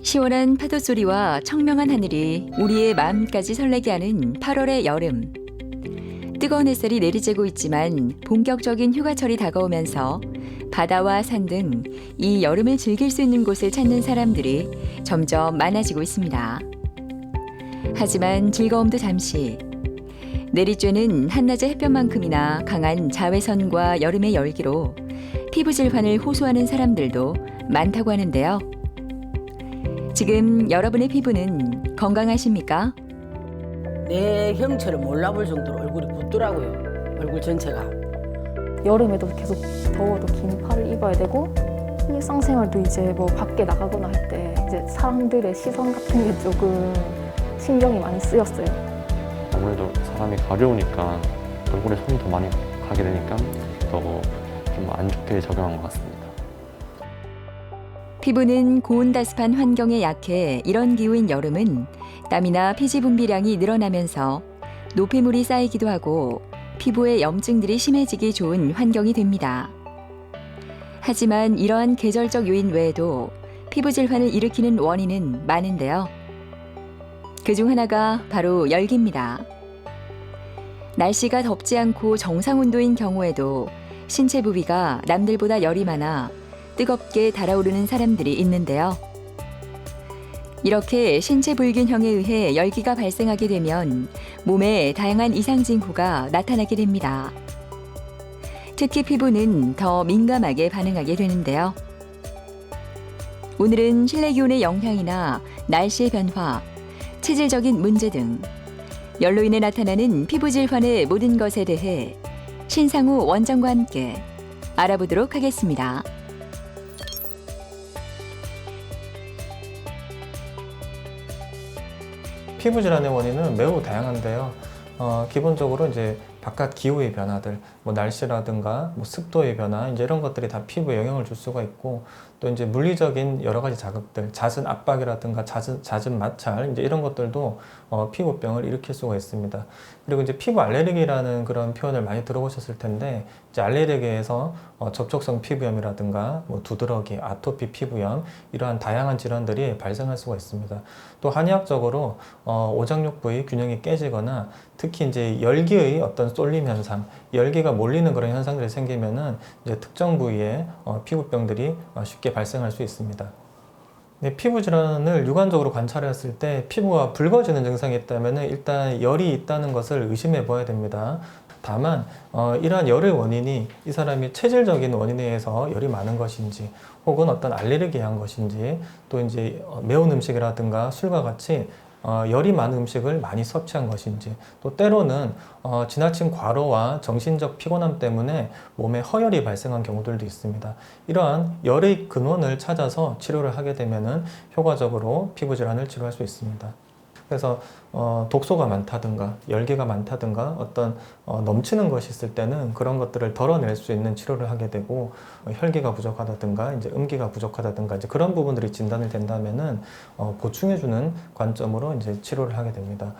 시원한 파도 소리와 청명한 하늘이 우리의 마음까지 설레게 하는 8월의 여름. 뜨거운 햇살이 내리쬐고 있지만 본격적인 휴가철이 다가오면서 바다와 산 등 이 여름을 즐길 수 있는 곳을 찾는 사람들이 점점 많아지고 있습니다. 하지만 즐거움도 잠시. 내리쬐는 한낮의 햇볕만큼이나 강한 자외선과 여름의 열기로 피부 질환을 호소하는 사람들도 많다고 하는데요. 지금 여러분의 피부는 건강하십니까? 내 형체를 몰라볼 정도로 얼굴이 붓더라고요. 얼굴 전체가. 여름에도 계속 더워도 긴 팔을 입어야 되고 일상생활도 이제 뭐 밖에 나가거나 할 때 이제 사람들의 시선 같은 게 조금 신경이 많이 쓰였어요. 아무래도 사람이 가려우니까 얼굴에 손이 더 많이 가게 되니까 더 좀 안 좋게 적용한 것 같습니다. 피부는 고온다습한 환경에 약해 이런 기후인 여름은 땀이나 피지 분비량이 늘어나면서 노폐물이 쌓이기도 하고 피부에 염증들이 심해지기 좋은 환경이 됩니다. 하지만 이러한 계절적 요인 외에도 피부 질환을 일으키는 원인은 많은데요. 그중 하나가 바로 열기입니다. 날씨가 덥지 않고 정상 온도인 경우에도 신체 부위가 남들보다 열이 많아 뜨겁게 달아오르는 사람들이 있는데요. 이렇게 신체 불균형에 의해 열기가 발생하게 되면 몸에 다양한 이상 징후가 나타나게 됩니다. 특히 피부는 더 민감하게 반응하게 되는데요. 오늘은 실내 기온의 영향이나 날씨의 변화, 체질적인 문제 등 열로 인해 나타나는 피부 질환의 모든 것에 대해 신상우 원장과 함께 알아보도록 하겠습니다. 피부 질환의 원인은 매우 다양한데요. 기본적으로 이제 바깥 기후의 변화들, 뭐 날씨라든가 뭐 습도의 변화, 이제 이런 것들이 다 피부에 영향을 줄 수가 있고, 또 이제 물리적인 여러 가지 자극들, 잦은 압박이라든가 잦은 마찰, 이제 이런 것들도 피부병을 일으킬 수가 있습니다. 그리고 이제 피부 알레르기라는 그런 표현을 많이 들어보셨을 텐데, 이제 알레르기에서 접촉성 피부염이라든가 뭐 두드러기, 아토피 피부염, 이러한 다양한 질환들이 발생할 수가 있습니다. 또 한의학적으로 오장육 부위 균형이 깨지거나 특히 이제 열기의 어떤 쏠림 현상, 열기가 몰리는 그런 현상들이 생기면은 이제 특정 부위에 피부병들이 쉽게 발생할 수 있습니다. 네, 피부 질환을 육안적으로 관찰했을 때 피부가 붉어지는 증상이 있다면 일단 열이 있다는 것을 의심해 봐야 됩니다. 다만 이러한 열의 원인이 이 사람이 체질적인 원인에 의해서 열이 많은 것인지 혹은 어떤 알레르기에 한 것인지 또 이제 매운 음식이라든가 술과 같이 열이 많은 음식을 많이 섭취한 것인지 또 때로는 지나친 과로와 정신적 피곤함 때문에 몸에 허열이 발생한 경우들도 있습니다. 이러한 열의 근원을 찾아서 치료를 하게 되면 효과적으로 피부 질환을 치료할 수 있습니다. 그래서 독소가 많다든가 열기가 많다든가 어떤 넘치는 것이 있을 때는 그런 것들을 덜어낼 수 있는 치료를 하게 되고, 혈기가 부족하다든가 이제 음기가 부족하다든가 이제 그런 부분들이 진단이 된다면은 보충해주는 관점으로 이제 치료를 하게 됩니다.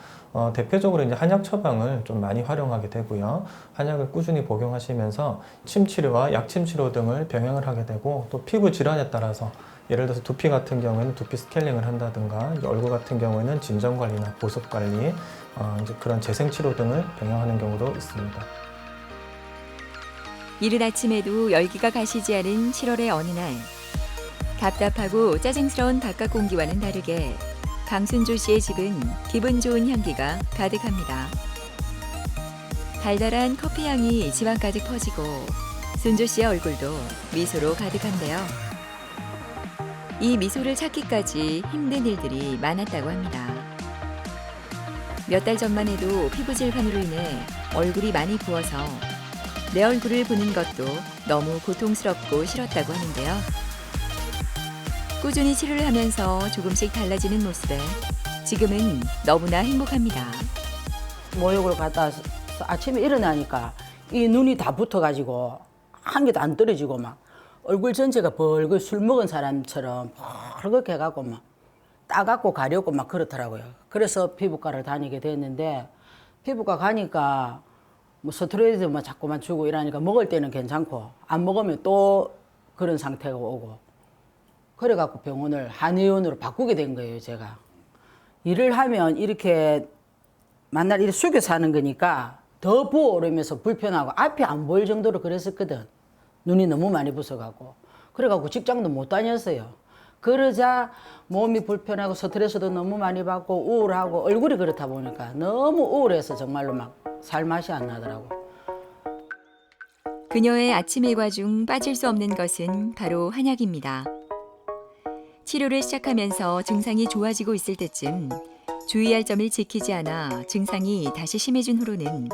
대표적으로 이제 한약 처방을 좀 많이 활용하게 되고요. 한약을 꾸준히 복용하시면서 침 치료와 약침 치료 등을 병행을 하게 되고, 또 피부 질환에 따라서 예를 들어서 두피 같은 경우에는 두피 스케일링을 한다든가, 얼굴 같은 경우에는 진정 관리나 보습 관리, 이제 그런 재생 치료 등을 병행하는 경우도 있습니다. 이른 아침에도 열기가 가시지 않은 7월의 어느 날, 답답하고 짜증스러운 바깥 공기와는 다르게 강순조 씨의 집은 기분 좋은 향기가 가득합니다. 달달한 커피 향이 집 안 가득 퍼지고 순조 씨의 얼굴도 미소로 가득한데요. 이 미소를 찾기까지 힘든 일들이 많았다고 합니다. 몇 달 전만 해도 피부 질환으로 인해 얼굴이 많이 부어서 내 얼굴을 보는 것도 너무 고통스럽고 싫었다고 하는데요. 꾸준히 치료를 하면서 조금씩 달라지는 모습에 지금은 너무나 행복합니다. 모욕을 갔다 와서 아침에 일어나니까 이 눈이 다 붙어가지고 한 개도 안 떨어지고 막 얼굴 전체가 벌겋 술 먹은 사람처럼 벌겋게 해갖고 막 따갑고 가렵고 막 그렇더라고요. 그래서 피부과를 다니게 됐는데 피부과 가니까 뭐 스트레스만 자꾸만 주고 이러니까 먹을 때는 괜찮고 안 먹으면 또 그런 상태가 오고 그래갖고 병원을 한의원으로 바꾸게 된 거예요. 제가 일을 하면 이렇게 만날 이렇게 숙여 사는 거니까 더 부어오르면서 불편하고 앞이 안 보일 정도로 그랬었거든. 눈이 너무 많이 부서가고 그래갖고 직장도 못 다녔어요. 그러자 몸이 불편하고 스트레스도 너무 많이 받고 우울하고 얼굴이 그렇다 보니까 너무 우울해서 정말로 막 살 맛이 안 나더라고. 그녀의 아침 일과 중 빠질 수 없는 것은 바로 한약입니다. 치료를 시작하면서 증상이 좋아지고 있을 때쯤 주의할 점을 지키지 않아 증상이 다시 심해진 후로는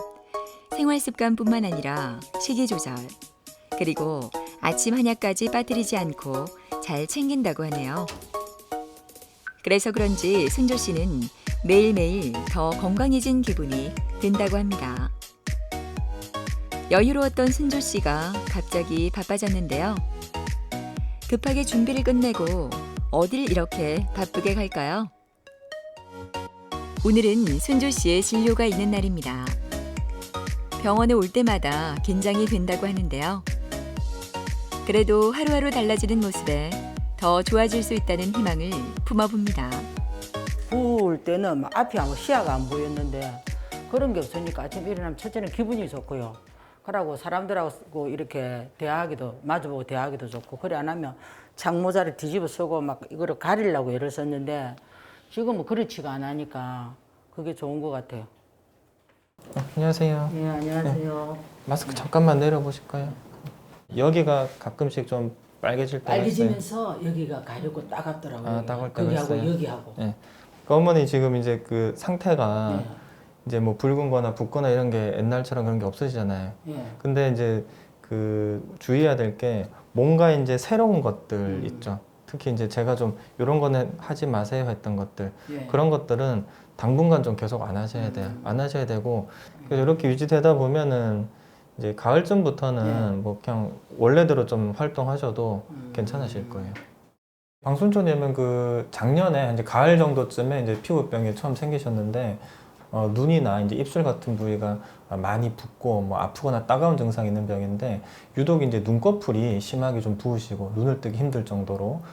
생활 습관뿐만 아니라 식이 조절, 그리고 아침 한약까지 빠뜨리지 않고 잘 챙긴다고 하네요. 그래서 그런지 순조 씨는 매일매일 더 건강해진 기분이 든다고 합니다. 여유로웠던 순조 씨가 갑자기 바빠졌는데요. 급하게 준비를 끝내고 어딜 이렇게 바쁘게 갈까요? 오늘은 순조 씨의 진료가 있는 날입니다. 병원에 올 때마다 긴장이 된다고 하는데요. 그래도 하루하루 달라지는 모습에 더 좋아질 수 있다는 희망을 품어봅니다. 부을 때는 막 앞이 안 시야가 안 보였는데 그런 게 없으니까 아침 일어나면 첫째는 기분이 좋고요. 그러고 사람들하고 이렇게 대화하기도 마주보고 대화하기도 좋고 그래 안 하면 장모자를 뒤집어 쓰고 막 이거를 가리려고 애를 썼는데 지금은 그렇지가 않으니까 그게 좋은 것 같아요. 안녕하세요. 네, 안녕하세요. 마스크 잠깐만 내려보실까요? 여기가 가끔씩 좀 빨개질 때가 있어요. 빨개지면서 여기가 가렵고 따갑더라고요. 아, 따가울 때가 거기하고 있어요? 여기하고. 네. 그러니까 어머니 지금 이제 그 상태가 네. 이제 뭐 붉은 거나 붓거나 이런 게 옛날처럼 그런 게 없으시잖아요. 예. 근데 이제 그 주의해야 될 게 뭔가 이제 새로운 것들 있죠. 특히 이제 제가 좀 이런 거는 하지 마세요 했던 것들. 예. 그런 것들은 당분간 좀 계속 안 하셔야 돼요. 안 하셔야 되고 그래서 이렇게 유지되다 보면은 이제 가을쯤부터는 뭐 그냥 원래대로 좀 활동하셔도 괜찮으실 거예요. 방순조님은 그 작년에 이제 가을 정도쯤에 이제 피부병이 처음 생기셨는데 눈이나 이제 입술 같은 부위가 많이 붓고 뭐 아프거나 따가운 증상이 있는 병인데 유독 이제 눈꺼풀이 심하게 좀 부으시고 눈을 뜨기 힘들 정도로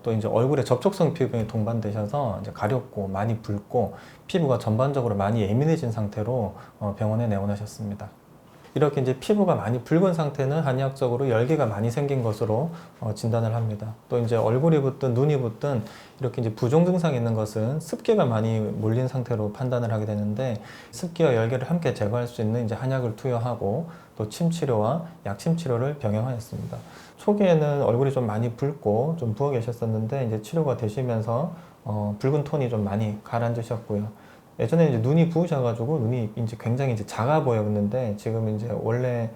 또 이제 얼굴에 접촉성 피부병이 동반되셔서 이제 가렵고 많이 붉고 피부가 전반적으로 많이 예민해진 상태로 병원에 내원하셨습니다. 이렇게 이제 피부가 많이 붉은 상태는 한의학적으로 열기가 많이 생긴 것으로 진단을 합니다. 또 이제 얼굴이 붓든 눈이 붓든 이렇게 이제 부종 증상이 있는 것은 습기가 많이 몰린 상태로 판단을 하게 되는데 습기와 열기를 함께 제거할 수 있는 이제 한약을 투여하고 또 침 치료와 약침 치료를 병행하였습니다. 초기에는 얼굴이 좀 많이 붉고 좀 부어 계셨었는데 이제 치료가 되시면서 붉은 톤이 좀 많이 가라앉으셨고요. 예전에 이제 눈이 부으셔가지고 눈이 이제 굉장히 이제 작아 보였는데 지금 이제 원래의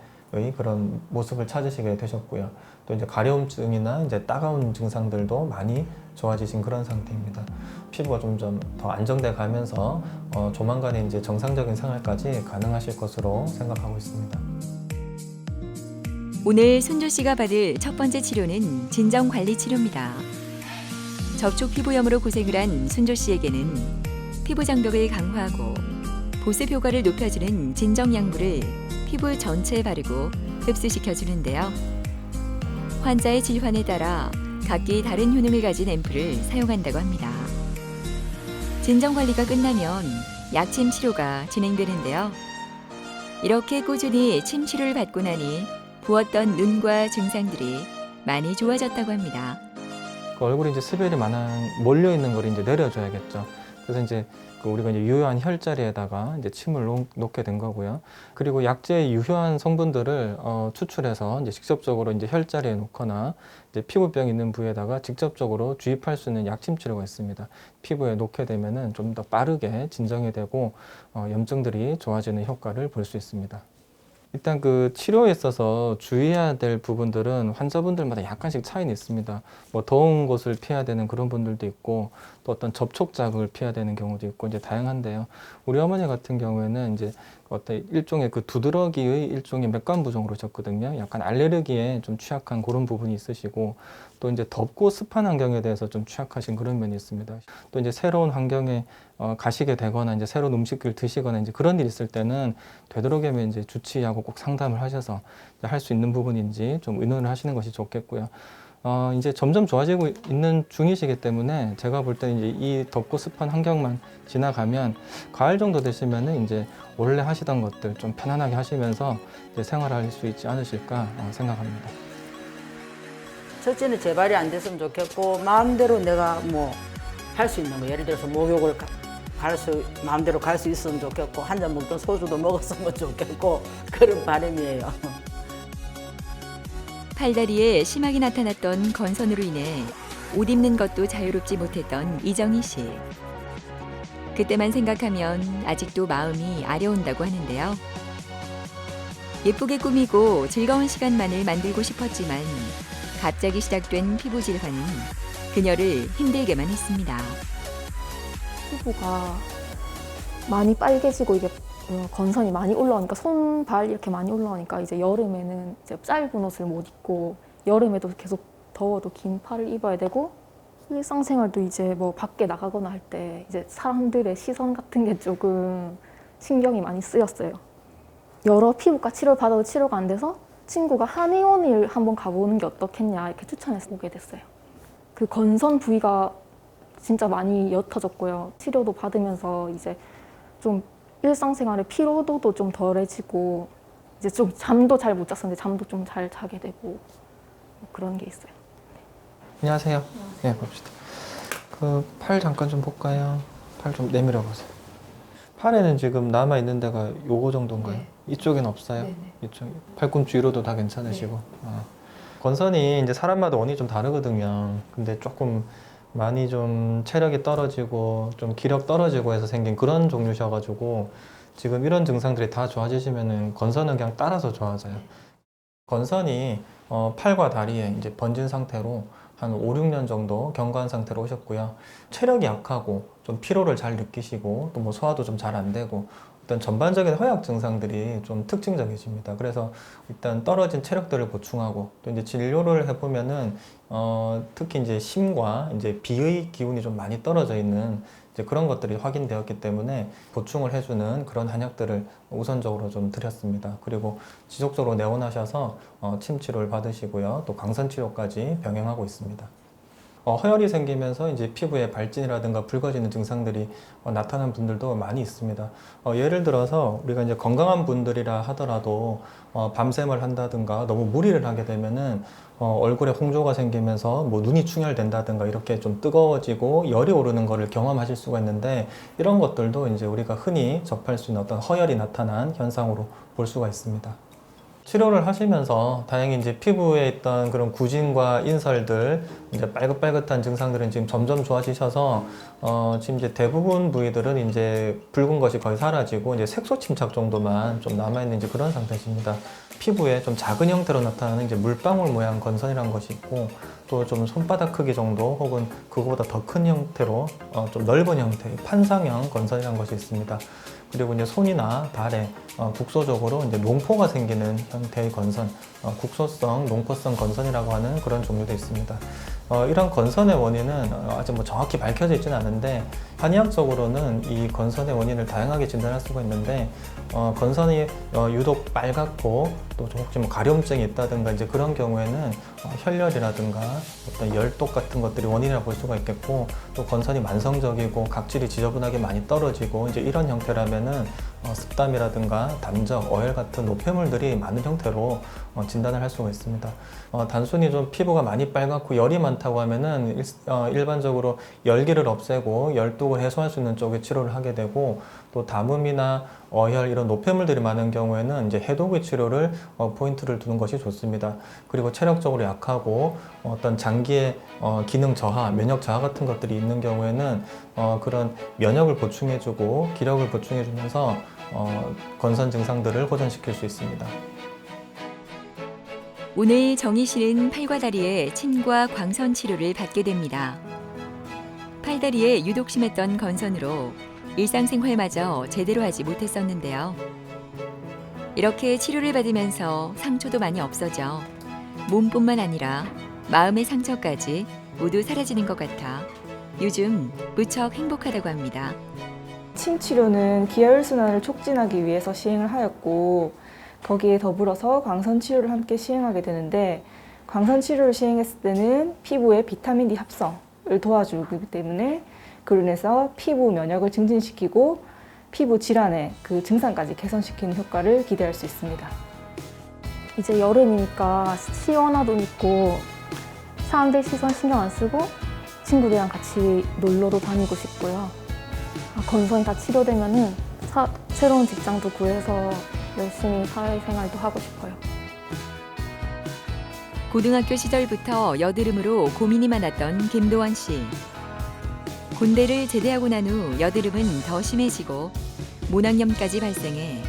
그런 모습을 찾으시게 되셨고요. 또 이제 가려움증이나 이제 따가운 증상들도 많이 좋아지신 그런 상태입니다. 피부가 좀 더 안정돼 가면서 조만간에 이제 정상적인 생활까지 가능하실 것으로 생각하고 있습니다. 오늘 순조 씨가 받을 첫 번째 치료는 진정 관리 치료입니다. 접촉 피부염으로 고생을 한 순조 씨에게는 피부 장벽을 강화하고 보습 효과를 높여주는 진정 약물을 피부 전체에 바르고 흡수시켜 주는데요. 환자의 질환에 따라 각기 다른 효능을 가진 앰플을 사용한다고 합니다. 진정 관리가 끝나면 약침 치료가 진행되는데요. 이렇게 꾸준히 침 치료를 받고 나니 부었던 눈과 증상들이 많이 좋아졌다고 합니다. 그 얼굴에 이제 스벨이 몰려 있는 걸 이제 내려줘야겠죠. 그래서 이제 우리가 이제 유효한 혈자리에다가 이제 침을 놓게 된 거고요. 그리고 약재의 유효한 성분들을 추출해서 이제 직접적으로 이제 혈자리에 놓거나 이제 피부병 있는 부위에다가 직접적으로 주입할 수 있는 약침 치료가 있습니다. 피부에 놓게 되면은 좀 더 빠르게 진정이 되고 염증들이 좋아지는 효과를 볼 수 있습니다. 일단 그 치료에 있어서 주의해야 될 부분들은 환자분들마다 약간씩 차이는 있습니다. 뭐 더운 곳을 피해야 되는 그런 분들도 있고 또 어떤 접촉 자극을 피해야 되는 경우도 있고 이제 다양한데요. 우리 어머니 같은 경우에는 이제 어떤 일종의 그 두드러기의 일종의 맥관 부종으로 오셨거든요. 약간 알레르기에 좀 취약한 그런 부분이 있으시고 또 이제 덥고 습한 환경에 대해서 좀 취약하신 그런 면이 있습니다. 또 이제 새로운 환경에 가시게 되거나 이제 새로운 음식을 드시거나 이제 그런 일이 있을 때는 되도록이면 이제 주치의하고 꼭 상담을 하셔서 할 수 있는 부분인지 좀 의논을 하시는 것이 좋겠고요. 이제 점점 좋아지고 있는 중이시기 때문에 제가 볼 때 이제 이 덥고 습한 환경만 지나가면 가을 정도 되시면은 이제 원래 하시던 것들 좀 편안하게 하시면서 이제 생활할 수 있지 않으실까 생각합니다. 첫째는 재발이 안 됐으면 좋겠고 마음대로 내가 뭐 할 수 있는 거 예를 들어서 목욕을 마음대로 갈 수 있으면 좋겠고 한 잔 먹던 소주도 먹었으면 좋겠고 그런 바람이에요. 팔다리에 심하게 나타났던 건선으로 인해 옷 입는 것도 자유롭지 못했던 이정희 씨. 그때만 생각하면 아직도 마음이 아려온다고 하는데요. 예쁘게 꾸미고 즐거운 시간만을 만들고 싶었지만 갑자기 시작된 피부 질환은 그녀를 힘들게만 했습니다. 피부가 많이 빨개지고 이게 건선이 많이 올라오니까 손, 발 이렇게 많이 올라오니까 이제 여름에는 이제 짧은 옷을 못 입고 여름에도 계속 더워도 긴 팔을 입어야 되고 일상생활도 이제 뭐 밖에 나가거나 할 때 이제 사람들의 시선 같은 게 조금 신경이 많이 쓰였어요. 여러 피부과 치료를 받아도 치료가 안 돼서 친구가 한의원을 한번 가보는 게 어떻겠냐 이렇게 추천해서 오게 됐어요. 그 건선 부위가 진짜 많이 옅어졌고요. 치료도 받으면서 이제 좀 일상생활의 피로도도 좀 덜해지고 이제 좀 잠도 잘 못 잤었는데 잠도 좀 잘 자게 되고 뭐 그런 게 있어요. 안녕하세요. 네, 봅시다. 그 팔 잠깐 좀 볼까요? 팔 좀 내밀어 보세요. 팔에는 지금 남아 있는 데가 요거 정도인가요? 네. 이쪽엔 없어요? 네네. 이쪽 팔꿈치 위로도 다 괜찮으시고. 건선이 이제 사람마다 원인이 좀 다르거든요. 근데 조금 많이 좀 체력이 떨어지고 좀 기력 떨어지고 해서 생긴 그런 종류셔가지고 지금 이런 증상들이 다 좋아지시면은 건선은 그냥 따라서 좋아져요. 건선이 팔과 다리에 이제 번진 상태로 한 5, 6년 정도 경과한 상태로 오셨고요. 체력이 약하고 좀 피로를 잘 느끼시고 또 뭐 소화도 좀 잘 안 되고 어떤 전반적인 허약 증상들이 좀 특징적이십니다. 그래서 일단 떨어진 체력들을 보충하고 또 이제 진료를 해보면은 특히 이제 심과 이제 비의 기운이 좀 많이 떨어져 있는 이제 그런 것들이 확인되었기 때문에 보충을 해주는 그런 한약들을 우선적으로 좀 드렸습니다. 그리고 지속적으로 내원하셔서 침 치료를 받으시고요. 또 광선 치료까지 병행하고 있습니다. 허열이 생기면서 이제 피부에 발진이라든가 붉어지는 증상들이 나타나는 분들도 많이 있습니다. 예를 들어서 우리가 이제 건강한 분들이라 하더라도 밤샘을 한다든가 너무 무리를 하게 되면은 얼굴에 홍조가 생기면서 뭐 눈이 충혈된다든가 이렇게 좀 뜨거워지고 열이 오르는 것을 경험하실 수가 있는데 이런 것들도 이제 우리가 흔히 접할 수 있는 어떤 허열이 나타난 현상으로 볼 수가 있습니다. 치료를 하시면서 다행히 이제 피부에 있던 그런 구진과 인설들, 이제 빨긋빨긋한 증상들은 지금 점점 좋아지셔서 지금 이제 대부분 부위들은 이제 붉은 것이 거의 사라지고 이제 색소 침착 정도만 좀 남아있는 이제 그런 상태십니다. 피부에 좀 작은 형태로 나타나는 이제 물방울 모양 건선이라는 것이 있고 또 좀 손바닥 크기 정도 혹은 그거보다 더 큰 형태로 좀 넓은 형태의 판상형 건선이라는 것이 있습니다. 그리고 이제 손이나 발에 국소적으로 이제 농포가 생기는 형태의 건선, 국소성, 농포성 건선이라고 하는 그런 종류도 있습니다. 이런 건선의 원인은 아직 뭐 정확히 밝혀져 있지는 않은데 한의학적으로는 이 건선의 원인을 다양하게 진단할 수가 있는데 건선이 유독 빨갛고 또 혹시 뭐 가려움증이 있다든가 이제 그런 경우에는 혈열이라든가 어떤 열독 같은 것들이 원인이라 볼 수가 있겠고 또 건선이 만성적이고 각질이 지저분하게 많이 떨어지고 이제 이런 형태라면은 습담이라든가 담적, 어혈 같은 노폐물들이 많은 형태로 진단을 할 수가 있습니다. 단순히 좀 피부가 많이 빨갛고 열이 많다고 하면은 일반적으로 열기를 없애고 열독을 해소할 수 있는 쪽에 치료를 하게 되고 또 담음이나 어혈 이런 노폐물들이 많은 경우에는 이제 해독의 치료를 포인트를 두는 것이 좋습니다. 그리고 체력적으로 약하고 어떤 장기의 기능 저하, 면역 저하 같은 것들이 있는 경우에는 그런 면역을 보충해주고 기력을 보충해주면서 건선 증상들을 호전시킬 수 있습니다. 오늘 정희 씨는 팔과 다리에 침과 광선 치료를 받게 됩니다. 팔다리에 유독 심했던 건선으로 일상생활마저 제대로 하지 못했었는데요. 이렇게 치료를 받으면서 상처도 많이 없어져 몸뿐만 아니라 마음의 상처까지 모두 사라지는 것 같아 요즘 무척 행복하다고 합니다. 침 치료는 기혈순환을 촉진하기 위해서 시행을 하였고 거기에 더불어서 광선 치료를 함께 시행하게 되는데 광선 치료를 시행했을 때는 피부의 비타민 D 합성을 도와주기 때문에 그로 인해서 피부 면역을 증진시키고 피부 질환의 그 증상까지 개선시키는 효과를 기대할 수 있습니다. 이제 여름이니까 시원한 옷 입고 사람들 시선 신경 안 쓰고 친구들이랑 같이 놀러도 다니고 싶고요. 건선이 다 치료되면은 새로운 직장도 구해서 열심히 사회생활도 하고 싶어요. 고등학교 시절부터 여드름으로 고민이 많았던 김도원 씨. 군대를 제대하고 난 후 여드름은 더 심해지고 모낭염까지 발생해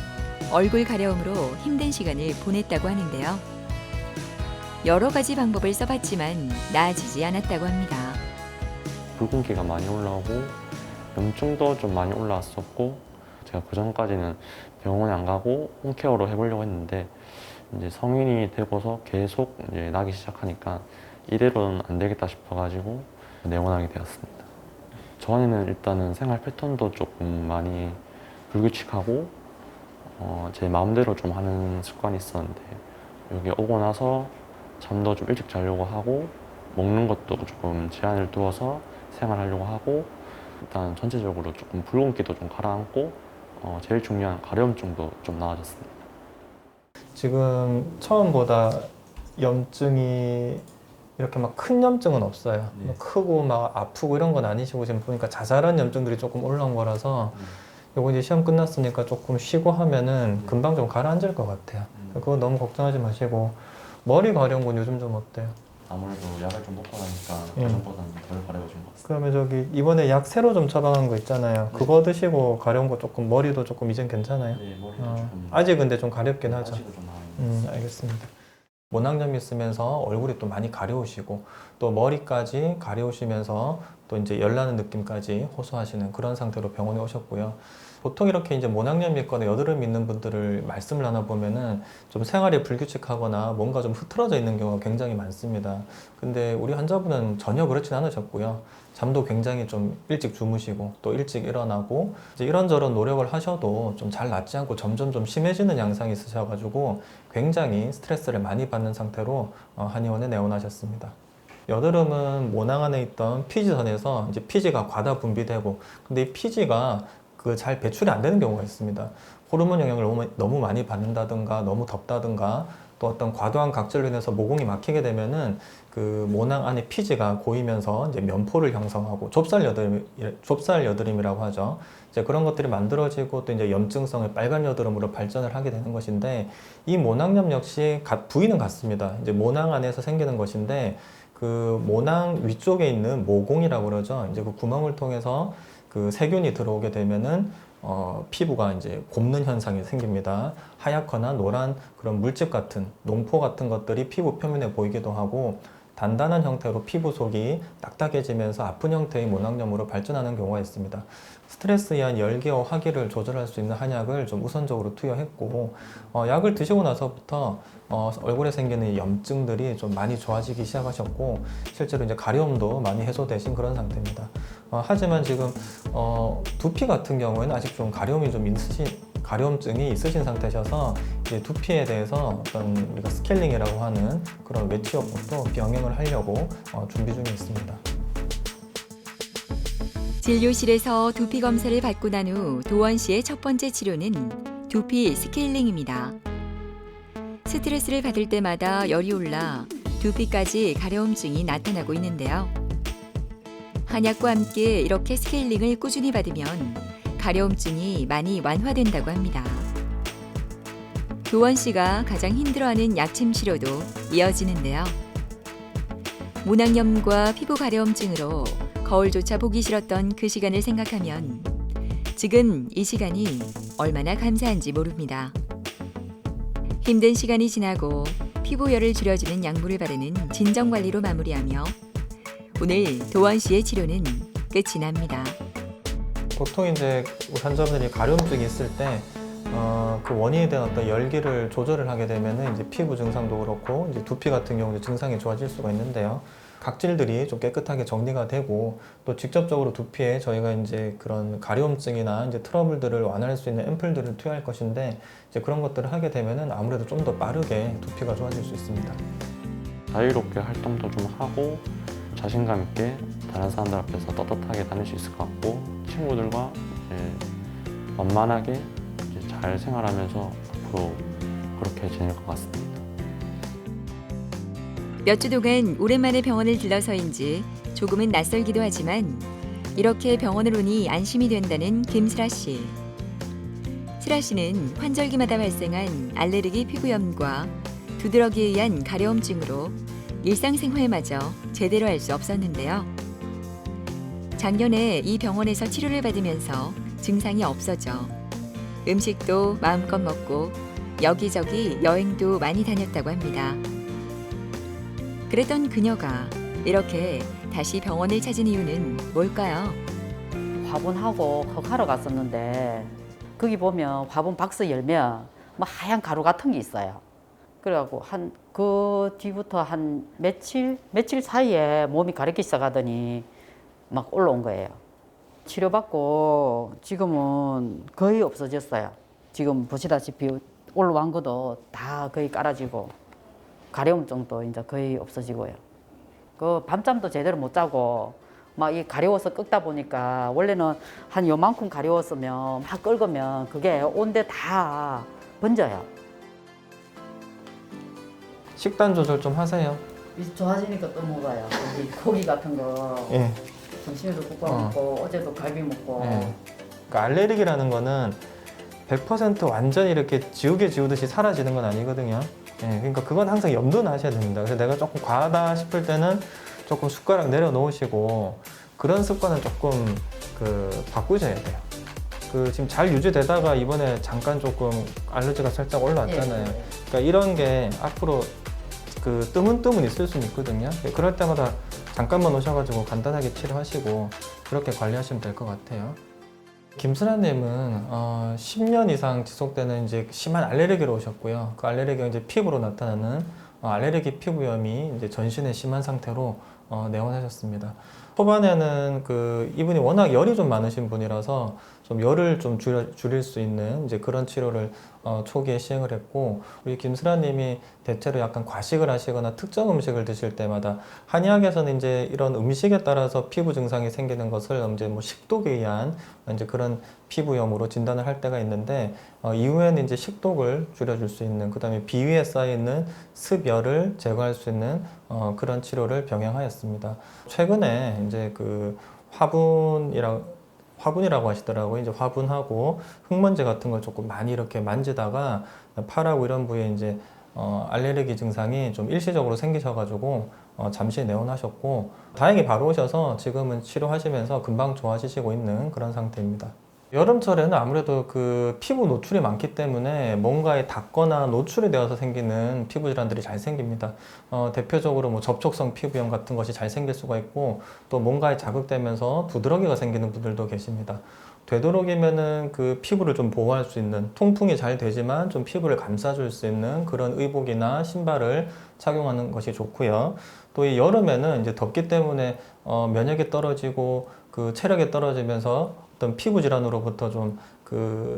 얼굴 가려움으로 힘든 시간을 보냈다고 하는데요. 여러 가지 방법을 써봤지만 나아지지 않았다고 합니다. 붉은기가 많이 올라오고 염증도 좀 많이 올라왔었고 제가 그 전까지는 병원에 안 가고 홈케어로 해보려고 했는데 이제 성인이 되고서 계속 이제 나기 시작하니까 이대로는 안 되겠다 싶어가지고 내원하게 되었습니다. 전에는 일단은 생활 패턴도 조금 많이 불규칙하고 제 마음대로 좀 하는 습관이 있었는데 여기 오고 나서 잠도 좀 일찍 자려고 하고 먹는 것도 조금 제한을 두어서 생활하려고 하고 일단 전체적으로 조금 붉은기도 좀 가라앉고 제일 중요한 가려움증도 좀 나아졌습니다. 지금 처음보다 염증이 이렇게 막 큰 염증은 없어요. 뭐 크고 막 아프고 이런 건 아니시고 지금 보니까 자잘한 염증들이 조금 올라온 거라서 요거 이제 시험 끝났으니까 조금 쉬고 하면은 금방 좀 가라앉을 것 같아요. 그거 너무 걱정하지 마시고 머리 가려운 건 요즘 좀 어때요? 아무래도 약을 좀 먹고 나니까 그전보다는 덜 가려워진 것 같습니다. 그러면 저기 이번에 약 새로 좀 처방한 거 있잖아요. 그거 드시고 가려운 거 조금 머리도 조금 이젠 괜찮아요? 네, 머리도 조금 아직 근데 좀 가렵긴 하죠. 아직은 좀 나아요. 알겠습니다. 모낭염이 있으면서 얼굴이 또 많이 가려우시고 또 머리까지 가려우시면서 또 이제 열나는 느낌까지 호소하시는 그런 상태로 병원에 오셨고요. 보통 이렇게 이제 모낭염이 있거나 여드름이 있는 분들을 말씀을 나눠보면은 좀 생활이 불규칙하거나 뭔가 좀 흐트러져 있는 경우가 굉장히 많습니다. 근데 우리 환자분은 전혀 그렇진 않으셨고요. 잠도 굉장히 좀 일찍 주무시고 또 일찍 일어나고 이제 이런저런 노력을 하셔도 좀 잘 낫지 않고 점점 좀 심해지는 양상이 있으셔가지고 굉장히 스트레스를 많이 받는 상태로 한의원에 내원하셨습니다. 여드름은 모낭 안에 있던 피지선에서 이제 피지가 과다 분비되고 근데 이 피지가 그 잘 배출이 안 되는 경우가 있습니다. 호르몬 영향을 너무 많이 받는다든가 너무 덥다든가 또 어떤 과도한 각질로 인해서 모공이 막히게 되면은 그 모낭 안에 피지가 고이면서 이제 면포를 형성하고 좁쌀 여드름이라고 하죠. 이제 그런 것들이 만들어지고 또 이제 염증성의 빨간 여드름으로 발전을 하게 되는 것인데 이 모낭염 역시 부위는 같습니다. 이제 모낭 안에서 생기는 것인데 그 모낭 위쪽에 있는 모공이라고 그러죠. 이제 그 구멍을 통해서 그 세균이 들어오게 되면은 피부가 이제 곱는 현상이 생깁니다. 하얗거나 노란 그런 물집 같은 농포 같은 것들이 피부 표면에 보이기도 하고 단단한 형태로 피부 속이 딱딱해지면서 아픈 형태의 모낭염으로 발전하는 경우가 있습니다. 스트레스에 의한 열기와 화기를 조절할 수 있는 한약을 좀 우선적으로 투여했고 약을 드시고 나서부터 얼굴에 생기는 염증들이 좀 많이 좋아지기 시작하셨고 실제로 이제 가려움도 많이 해소되신 그런 상태입니다. 하지만 지금 두피 같은 경우에는 아직 좀 가려움증이 있으신 상태셔서 이제 두피에 대해서 어떤 우리가 스케일링이라고 하는 그런 외치요법도 병행을 하려고 준비 중에 있습니다. 진료실에서 두피 검사를 받고 난 후 도원 씨의 첫 번째 치료는 두피 스케일링입니다. 스트레스를 받을 때마다 열이 올라 두피까지 가려움증이 나타나고 있는데요. 한약과 함께 이렇게 스케일링을 꾸준히 받으면 가려움증이 많이 완화된다고 합니다. 도원 씨가 가장 힘들어하는 약침 치료도 이어지는데요. 모낭염과 피부 가려움증으로 거울조차 보기 싫었던 그 시간을 생각하면 지금 이 시간이 얼마나 감사한지 모릅니다. 힘든 시간이 지나고 피부열을 줄여주는 약물을 바르는 진정관리로 마무리하며 오늘 도원 씨의 치료는 끝이 납니다. 보통 이제 환자분들이 가려움증이 있을 때 그 원인에 대한 어떤 열기를 조절을 하게 되면은 이제 피부 증상도 그렇고 이제 두피 같은 경우도 증상이 좋아질 수가 있는데요. 각질들이 좀 깨끗하게 정리가 되고 또 직접적으로 두피에 저희가 이제 그런 가려움증이나 이제 트러블들을 완화할 수 있는 앰플들을 투여할 것인데 이제 그런 것들을 하게 되면은 아무래도 좀 더 빠르게 두피가 좋아질 수 있습니다. 자유롭게 활동도 좀 하고 자신감 있게 다른 사람들 앞에서 떳떳하게 다닐 수 있을 것 같고 친구들과 이제 원만하게 이제 잘 생활하면서 앞으로 그렇게 지낼 것 같습니다. 몇 주 동안 오랜만에 병원을 들러서인지 조금은 낯설기도 하지만 이렇게 병원을 오니 안심이 된다는 김슬아 씨. 슬아 씨는 환절기마다 발생한 알레르기 피부염과 두드러기에 의한 가려움증으로 일상생활마저 제대로 할 수 없었는데요. 작년에 이 병원에서 치료를 받으면서 증상이 없어져 음식도 마음껏 먹고 여기저기 여행도 많이 다녔다고 합니다. 그랬던 그녀가 이렇게 다시 병원을 찾은 이유는 뭘까요? 화분하고 흙하러 갔었는데 거기 보면 화분 박스 열면 뭐 하얀 가루 같은 게 있어요. 그래갖고 그 뒤부터 한 며칠 사이에 몸이 가렵기 시작하더니 막 올라온 거예요. 치료받고 지금은 거의 없어졌어요. 지금 보시다시피 올라온 것도 다 거의 깔아지고 가려움증도 이제 거의 없어지고요. 그 밤잠도 제대로 못 자고 막 이 가려워서 끄다 보니까 원래는 한 요만큼 가려웠으면 막 긁으면 그게 온데 다 번져요. 식단 조절 좀 하세요. 좋아지니까 또 먹어요. 고기 같은 거 예. 점심에도 국밥 먹고 어제도 갈비 먹고. 예. 그러니까 알레르기라는 거는 100% 완전히 이렇게 지우듯이 사라지는 건 아니거든요. 예, 그러니까 그건 항상 염두는 하셔야 됩니다. 그래서 내가 조금 과하다 싶을 때는 조금 숟가락 내려놓으시고 그런 습관은 조금 바꾸셔야 돼요. 지금 잘 유지되다가 이번에 잠깐 조금 알러지가 살짝 올라왔잖아요. 예. 그러니까 이런 게 앞으로 뜨문뜨문 있을 수는 있거든요. 그럴 때마다 잠깐만 오셔가지고 간단하게 치료하시고 그렇게 관리하시면 될 것 같아요. 김슬아님은 10년 이상 지속되는 이제 심한 알레르기로 오셨고요. 그 알레르기가 이제 피부로 나타나는 알레르기 피부염이 이제 전신에 심한 상태로 내원하셨습니다. 초반에는 이분이 워낙 열이 좀 많으신 분이라서 좀 열을 좀 줄일 수 있는 이제 그런 치료를 초기에 시행을 했고, 우리 김슬아님이 대체로 약간 과식을 하시거나 특정 음식을 드실 때마다 한의학에서는 이제 이런 음식에 따라서 피부 증상이 생기는 것을 이제 뭐 식독에 의한 이제 그런 피부염으로 진단을 할 때가 있는데, 이후에는 이제 식독을 줄여줄 수 있는, 그다음에 비위에 쌓여 있는 습열을 제거할 수 있는 그런 치료를 병행하였습니다. 최근에 이제 화분이라고 하시더라고요. 이제 화분하고 흙먼지 같은 걸 조금 많이 이렇게 만지다가 팔하고 이런 부위에 이제 알레르기 증상이 좀 일시적으로 생기셔가지고 잠시 내원하셨고, 다행히 바로 오셔서 지금은 치료하시면서 금방 좋아지시고 있는 그런 상태입니다. 여름철에는 아무래도 피부 노출이 많기 때문에 뭔가에 닿거나 노출이 되어서 생기는 피부 질환들이 잘 생깁니다. 대표적으로 뭐 접촉성 피부염 같은 것이 잘 생길 수가 있고, 또 뭔가에 자극되면서 두드러기가 생기는 분들도 계십니다. 되도록이면은 피부를 좀 보호할 수 있는, 통풍이 잘 되지만 좀 피부를 감싸줄 수 있는 그런 의복이나 신발을 착용하는 것이 좋고요. 또 이 여름에는 이제 덥기 때문에 면역이 떨어지고 체력이 떨어지면서 어떤 피부 질환으로부터 좀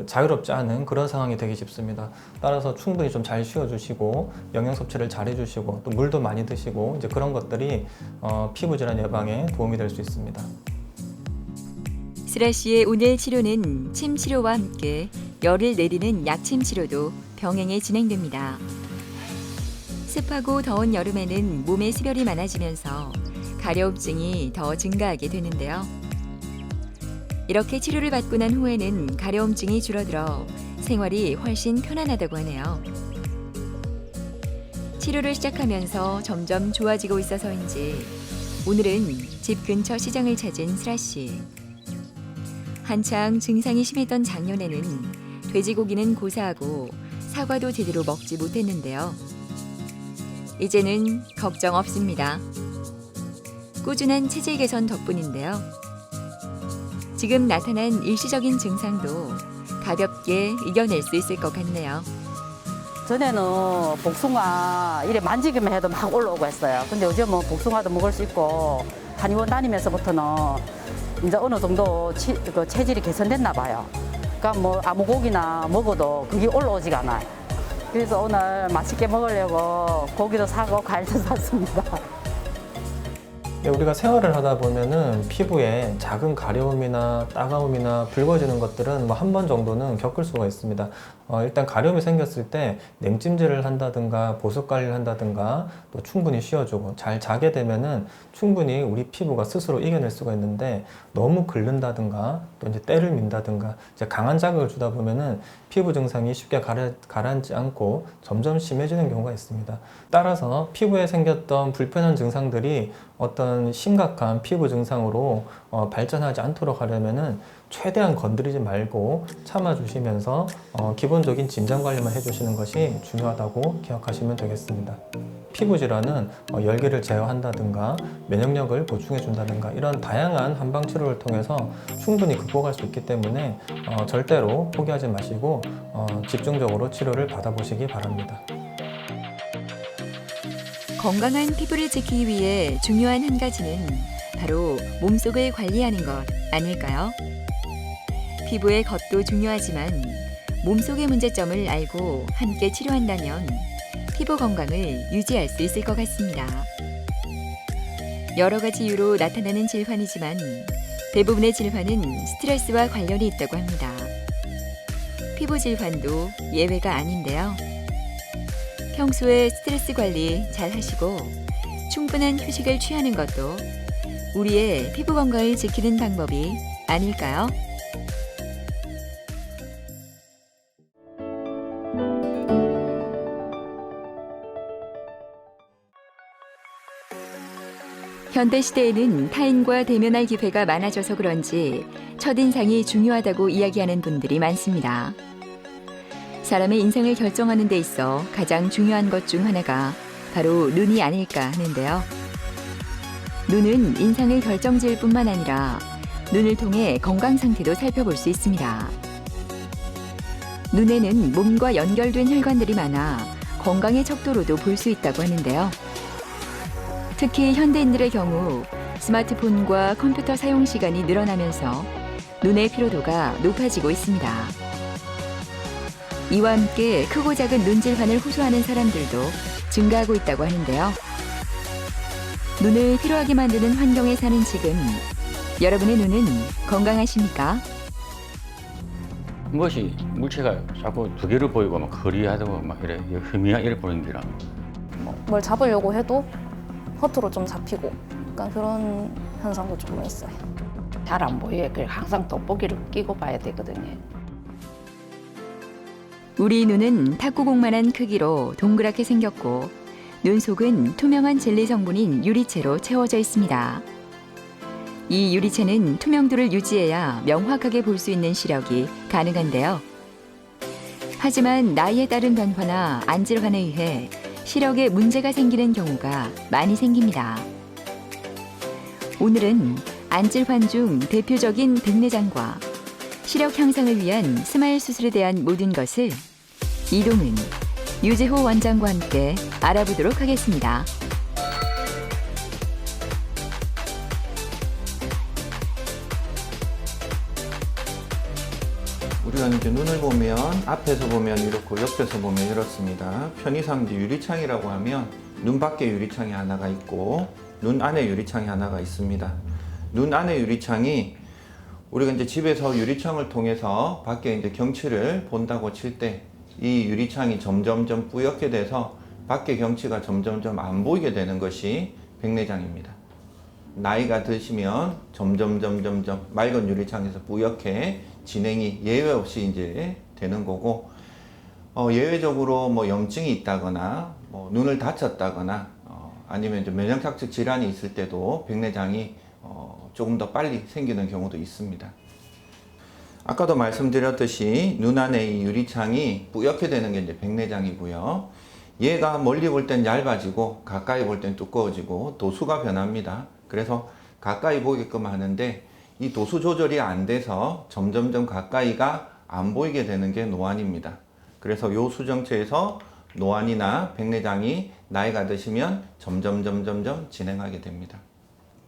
자유롭지 않은 그런 상황이 되기 쉽습니다. 따라서 충분히 좀 잘 쉬어주시고 영양 섭취를 잘 해주시고 또 물도 많이 드시고 이제 그런 것들이 피부 질환 예방에 도움이 될 수 있습니다. 슬아 씨의 오늘 치료는 침 치료와 함께 열을 내리는 약침 치료도 병행해 진행됩니다. 습하고 더운 여름에는 몸에 습열이 많아지면서 가려움증이 더 증가하게 되는데요. 이렇게 치료를 받고 난 후에는 가려움증이 줄어들어 생활이 훨씬 편안하다고 하네요. 치료를 시작하면서 점점 좋아지고 있어서인지 오늘은 집 근처 시장을 찾은 슬아 씨. 한창 증상이 심했던 작년에는 돼지고기는 고사하고 사과도 제대로 먹지 못했는데요. 이제는 걱정 없습니다. 꾸준한 체질 개선 덕분인데요. 지금 나타난 일시적인 증상도 가볍게 이겨낼 수 있을 것 같네요. 전에는 복숭아 이래 만지기만 해도 막 올라오고 했어요. 근데 요즘은 복숭아도 먹을 수 있고 한의원 다니면서부터는 이제 어느 정도 그 체질이 개선됐나 봐요. 그러니까 뭐 아무 고기나 먹어도 그게 올라오지가 않아요. 그래서 오늘 맛있게 먹으려고 고기도 사고 과일도 샀습니다. 네, 우리가 생활을 하다 보면은 피부에 작은 가려움이나 따가움이나 붉어지는 것들은 뭐 한 번 정도는 겪을 수가 있습니다. 일단 가려움이 생겼을 때 냉찜질을 한다든가 보습 관리를 한다든가 또 충분히 쉬어주고 잘 자게 되면은 충분히 우리 피부가 스스로 이겨낼 수가 있는데 너무 긁는다든가 또 이제 때를 민다든가 이제 강한 자극을 주다 보면은 피부 증상이 쉽게 가라앉지 않고 점점 심해지는 경우가 있습니다. 따라서 피부에 생겼던 불편한 증상들이 어떤 심각한 피부 증상으로 발전하지 않도록 하려면은 최대한 건드리지 말고 참아주시면서 기본적인 진정 관리만 해주시는 것이 중요하다고 기억하시면 되겠습니다. 피부 질환은 열기를 제어한다든가 면역력을 보충해 준다든가 이런 다양한 한방 치료를 통해서 충분히 극복할 수 있기 때문에 절대로 포기하지 마시고 집중적으로 치료를 받아보시기 바랍니다. 건강한 피부를 지키기 위해 중요한 한 가지는 바로 몸속을 관리하는 것 아닐까요? 피부의 겉도 중요하지만 몸속의 문제점을 알고 함께 치료한다면 피부 건강을 유지할 수 있을 것 같습니다. 여러 가지 이유로 나타나는 질환이지만 대부분의 질환은 스트레스와 관련이 있다고 합니다. 피부 질환도 예외가 아닌데요. 평소에 스트레스 관리 잘 하시고 충분한 휴식을 취하는 것도 우리의 피부 건강을 지키는 방법이 아닐까요? 현대시대에는 타인과 대면할 기회가 많아져서 그런지 첫인상이 중요하다고 이야기하는 분들이 많습니다. 사람의 인생을 결정하는 데 있어 가장 중요한 것 중 하나가 바로 눈이 아닐까 하는데요. 눈은 인상을 결정지을 뿐만 아니라 눈을 통해 건강 상태도 살펴볼 수 있습니다. 눈에는 몸과 연결된 혈관들이 많아 건강의 척도로도 볼 수 있다고 하는데요. 특히 현대인들의 경우 스마트폰과 컴퓨터 사용 시간이 늘어나면서 눈의 피로도가 높아지고 있습니다. 이와 함께 크고 작은 눈 질환을 호소하는 사람들도 증가하고 있다고 하는데요. 눈을 피로하게 만드는 환경에 사는 지금 여러분의 눈은 건강하십니까? 무엇이 물체가 자꾸 두 개를 보이고 막 거리하고 막 이래 희미하게 보이는 게라. 뭘 잡으려고 해도 허투루 좀 잡히고 약간 그런 현상도 좀 있어요. 잘 안 보여요. 그래서 항상 돋보기를 끼고 봐야 되거든요. 우리 눈은 탁구공만한 크기로 동그랗게 생겼고 눈 속은 투명한 젤리 성분인 유리체로 채워져 있습니다. 이 유리체는 투명도를 유지해야 명확하게 볼 수 있는 시력이 가능한데요. 하지만 나이에 따른 변화나 안질환에 의해 시력에 문제가 생기는 경우가 많이 생깁니다. 오늘은 안질환 중 대표적인 백내장과 시력 향상을 위한 스마일 수술에 대한 모든 것을 이동은 유재호 원장과 함께 알아보도록 하겠습니다. 우리가 이제 눈을 보면 앞에서 보면 이렇고 옆에서 보면 이렇습니다. 편의상 이제 유리창이라고 하면 눈 밖에 유리창이 하나가 있고 눈 안에 유리창이 하나가 있습니다. 눈 안에 유리창이 우리가 이제 집에서 유리창을 통해서 밖에 이제 경치를 본다고 칠 때 이 유리창이 점점점 뿌옇게 돼서 밖의 경치가 점점점 안 보이게 되는 것이 백내장입니다. 나이가 드시면 점점 맑은 유리창에서 뿌옇게 진행이 예외 없이 이제 되는 거고, 예외적으로 뭐 염증이 있다거나 뭐 눈을 다쳤다거나 아니면 이제 면역착축 질환이 있을 때도 백내장이 조금 더 빨리 생기는 경우도 있습니다. 아까도 말씀드렸듯이 눈 안에 이 유리창이 뿌옇게 되는 게 이제 백내장이고요. 얘가 멀리 볼 땐 얇아지고 가까이 볼 땐 두꺼워지고 도수가 변합니다. 그래서 가까이 보게끔 하는데 이 도수 조절이 안 돼서 점점점 가까이가 안 보이게 되는 게 노안입니다. 그래서 요 수정체에서 노안이나 백내장이 나이가 드시면 점점 진행하게 됩니다.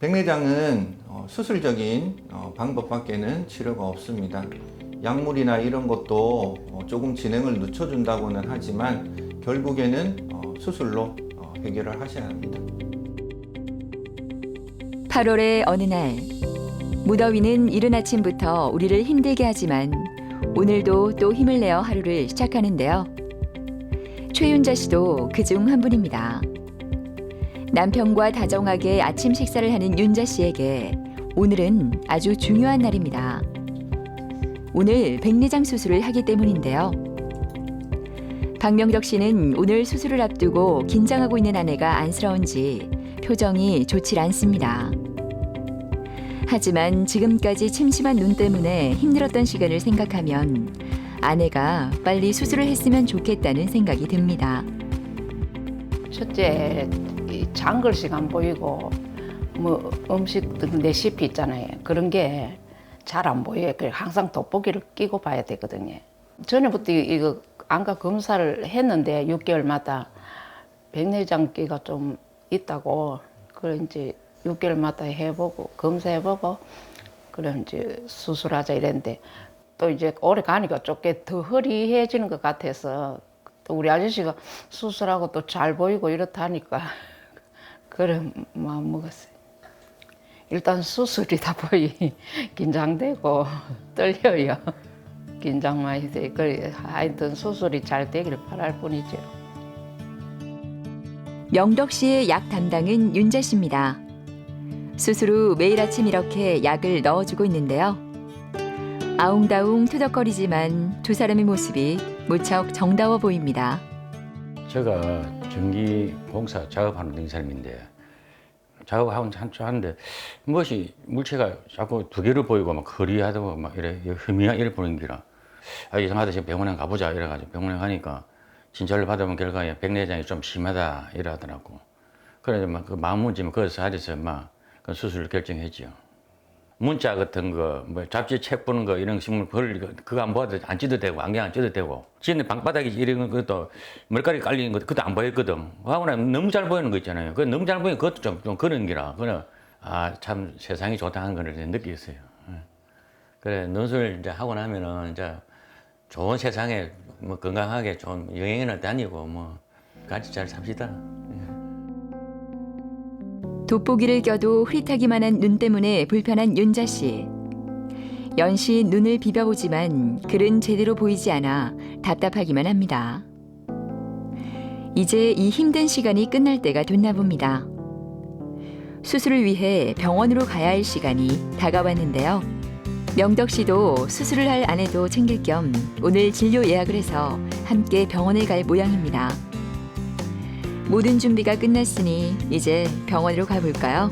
백내장은 수술적인 방법밖에는 치료가 없습니다. 약물이나 이런 것도 조금 진행을 늦춰준다고는 하지만 결국에는 수술로 해결을 하셔야 합니다. 8월의 어느 날 무더위는 이른 아침부터 우리를 힘들게 하지만 오늘도 또 힘을 내어 하루를 시작하는데요. 최윤자 씨도 그중 한 분입니다. 남편과 다정하게 아침 식사를 하는 윤자 씨에게 오늘은 아주 중요한 날입니다. 오늘 백내장 수술을 하기 때문인데요. 박명덕 씨는 오늘 수술을 앞두고 긴장하고 있는 아내가 안쓰러운지 표정이 좋질 않습니다. 하지만 지금까지 침침한 눈 때문에 힘들었던 시간을 생각하면 아내가 빨리 수술을 했으면 좋겠다는 생각이 듭니다. 첫째, 이 장글식 안 보이고 뭐 음식들 레시피 있잖아요. 그런 게 잘 안 보여요. 항상 돋보기를 끼고 봐야 되거든요. 전에부터 이거 안과 검사를 했는데 6개월마다 백내장기가 좀 있다고 그래 이제 6개월마다 해보고 검사해보고 그래 이제 수술하자 이랬는데 또 이제 오래 가니까 조금 더 허리해지는 것 같아서 또 우리 아저씨가 수술하고 또 잘 보이고 이렇다니까 그래 마음 먹었어요. 일단 수술이다 보니 긴장되고 떨려요. 긴장 많이 돼. 그래 하여튼 수술이 잘 되기를 바랄 뿐이죠. 명덕 씨의 약 담당은 윤자 씨입니다. 수술 후 매일 아침 이렇게 약을 넣어주고 있는데요. 아웅다웅 투덕거리지만 두 사람의 모습이 무척 정다워 보입니다. 제가 전기 공사 작업하는 사람인데 작업하는데 무엇이 물체가 자꾸 두 개를 보이고 막 거리하고 막 이래 희미하게 보이는 기라 이상하다 지금 병원에 가보자 이래가지고 병원에 가니까 진찰을 받아본 결과에 백내장이 좀 심하다 이러더라고. 그래서 막 그 마음 문제면 거기서 하려서 막 그 수술을 결정했죠. 문자 같은 거, 뭐 잡지 책 보는 거 이런 식물 그거 안 봐도 안 찌도 되고 안경 안 찌도 되고 지금 방바닥에 이런 것도 머리카락이 깔리는 것도 그것도 안 보였거든. 하고 나면 너무 잘 보이는 거 있잖아요. 그 너무 잘 보이는 그것도 좀 그런 기라. 그래 참 세상이 좋다 하는 걸 느꼈어요. 그래 논술 이제 하고 나면은 이제 좋은 세상에 뭐 건강하게 좀 여행이나 다니고 뭐 같이 잘 삽시다. 돋보기를 껴도 흐릿하기만 한 눈 때문에 불편한 윤자 씨. 연시 눈을 비벼보지만 글은 제대로 보이지 않아 답답하기만 합니다. 이제 이 힘든 시간이 끝날 때가 됐나 봅니다. 수술을 위해 병원으로 가야 할 시간이 다가왔는데요. 명덕 씨도 수술을 할 아내도 챙길 겸 오늘 진료 예약을 해서 함께 병원에 갈 모양입니다. 모든 준비가 끝났으니 이제 병원으로 가볼까요?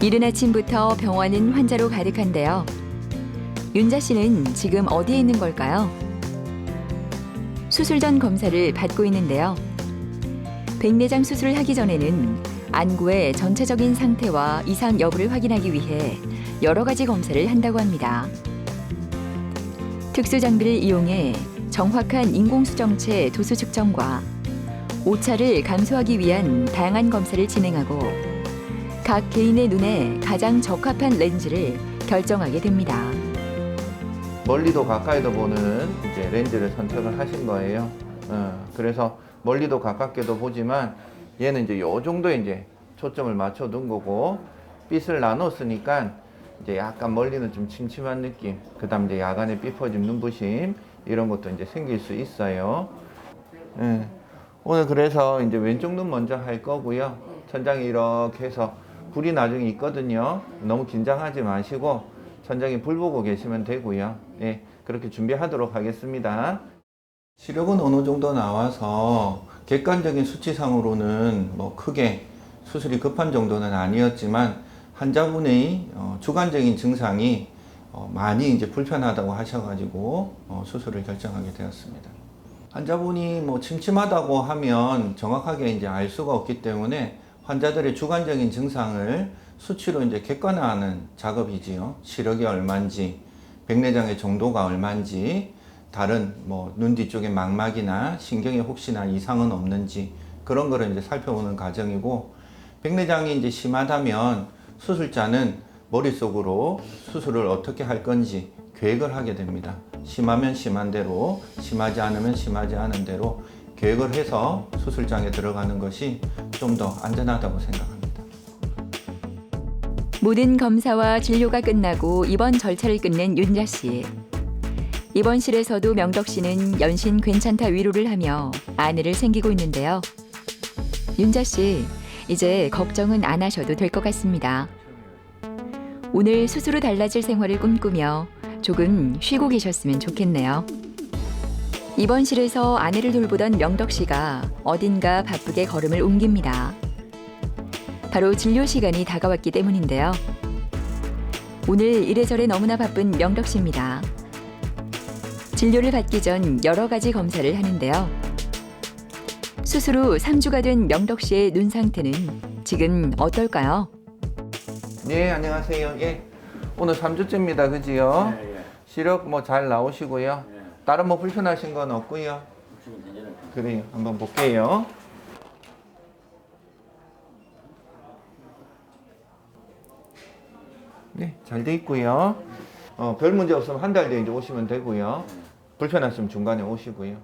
이른 아침부터 병원은 환자로 가득한데요. 윤자 씨는 지금 어디에 있는 걸까요? 수술 전 검사를 받고 있는데요. 백내장 수술을 하기 전에는 안구의 전체적인 상태와 이상 여부를 확인하기 위해 여러 가지 검사를 한다고 합니다. 특수 장비를 이용해 정확한 인공수정체 도수 측정과 오차를 감소하기 위한 다양한 검사를 진행하고 각 개인의 눈에 가장 적합한 렌즈를 결정하게 됩니다. 멀리도 가까이도 보는 이제 렌즈를 선택을 하신 거예요. 그래서 멀리도 가깝게도 보지만 얘는 이제 요 정도에 이제 초점을 맞춰 둔 거고 빛을 나눴으니까 이제 약간 멀리는 좀 침침한 느낌, 그다음 이제 야간에 삐퍼짐, 눈부심 이런 것도 이제 생길 수 있어요. 오늘 그래서 이제 왼쪽 눈 먼저 할 거고요. 천장에 이렇게 해서 불이 나중에 있거든요. 너무 긴장하지 마시고 천장에 불 보고 계시면 되고요. 예, 그렇게 준비하도록 하겠습니다. 시력은 어느 정도 나와서 객관적인 수치상으로는 뭐 크게 수술이 급한 정도는 아니었지만 환자분의 주관적인 증상이 많이 이제 불편하다고 하셔가지고 수술을 결정하게 되었습니다. 환자분이 뭐 침침하다고 하면 정확하게 이제 알 수가 없기 때문에 환자들의 주관적인 증상을 수치로 이제 객관화하는 작업이지요. 시력이 얼마인지, 백내장의 정도가 얼마인지, 다른 눈 뒤쪽에 망막이나 신경에 혹시나 이상은 없는지 그런 거를 이제 살펴보는 과정이고, 백내장이 이제 심하다면 수술자는 머릿속으로 수술을 어떻게 할 건지 계획을 하게 됩니다. 심하면 심한 대로, 심하지 않으면 심하지 않은 대로 계획을 해서 수술장에 들어가는 것이 좀 더 안전하다고 생각합니다. 모든 검사와 진료가 끝나고 입원 절차를 끝낸 윤자 씨. 입원실에서도 명덕 씨는 연신 괜찮다 위로를 하며 아내를 챙기고 있는데요. 윤자 씨, 이제 걱정은 안 하셔도 될 것 같습니다. 오늘 수술 후 달라질 생활을 꿈꾸며 조금 쉬고 계셨으면 좋겠네요. 입원실에서 아내를 돌보던 명덕 씨가 어딘가 바쁘게 걸음을 옮깁니다. 바로 진료 시간이 다가왔기 때문인데요. 오늘 이래저래 너무나 바쁜 명덕 씨입니다. 진료를 받기 전 여러 가지 검사를 하는데요. 수술 후 3주가 된 명덕 씨의 눈 상태는 지금 어떨까요? 네, 안녕하세요. 예, 오늘 3주째입니다. 그지요? 시력 잘 나오시고요. 다른 불편하신 건 없고요. 그래요. 한번 볼게요. 네, 잘 돼 있고요. 별 문제 없으면 한 달 뒤에 이제 오시면 되고요. 불편하시면 중간에 오시고요.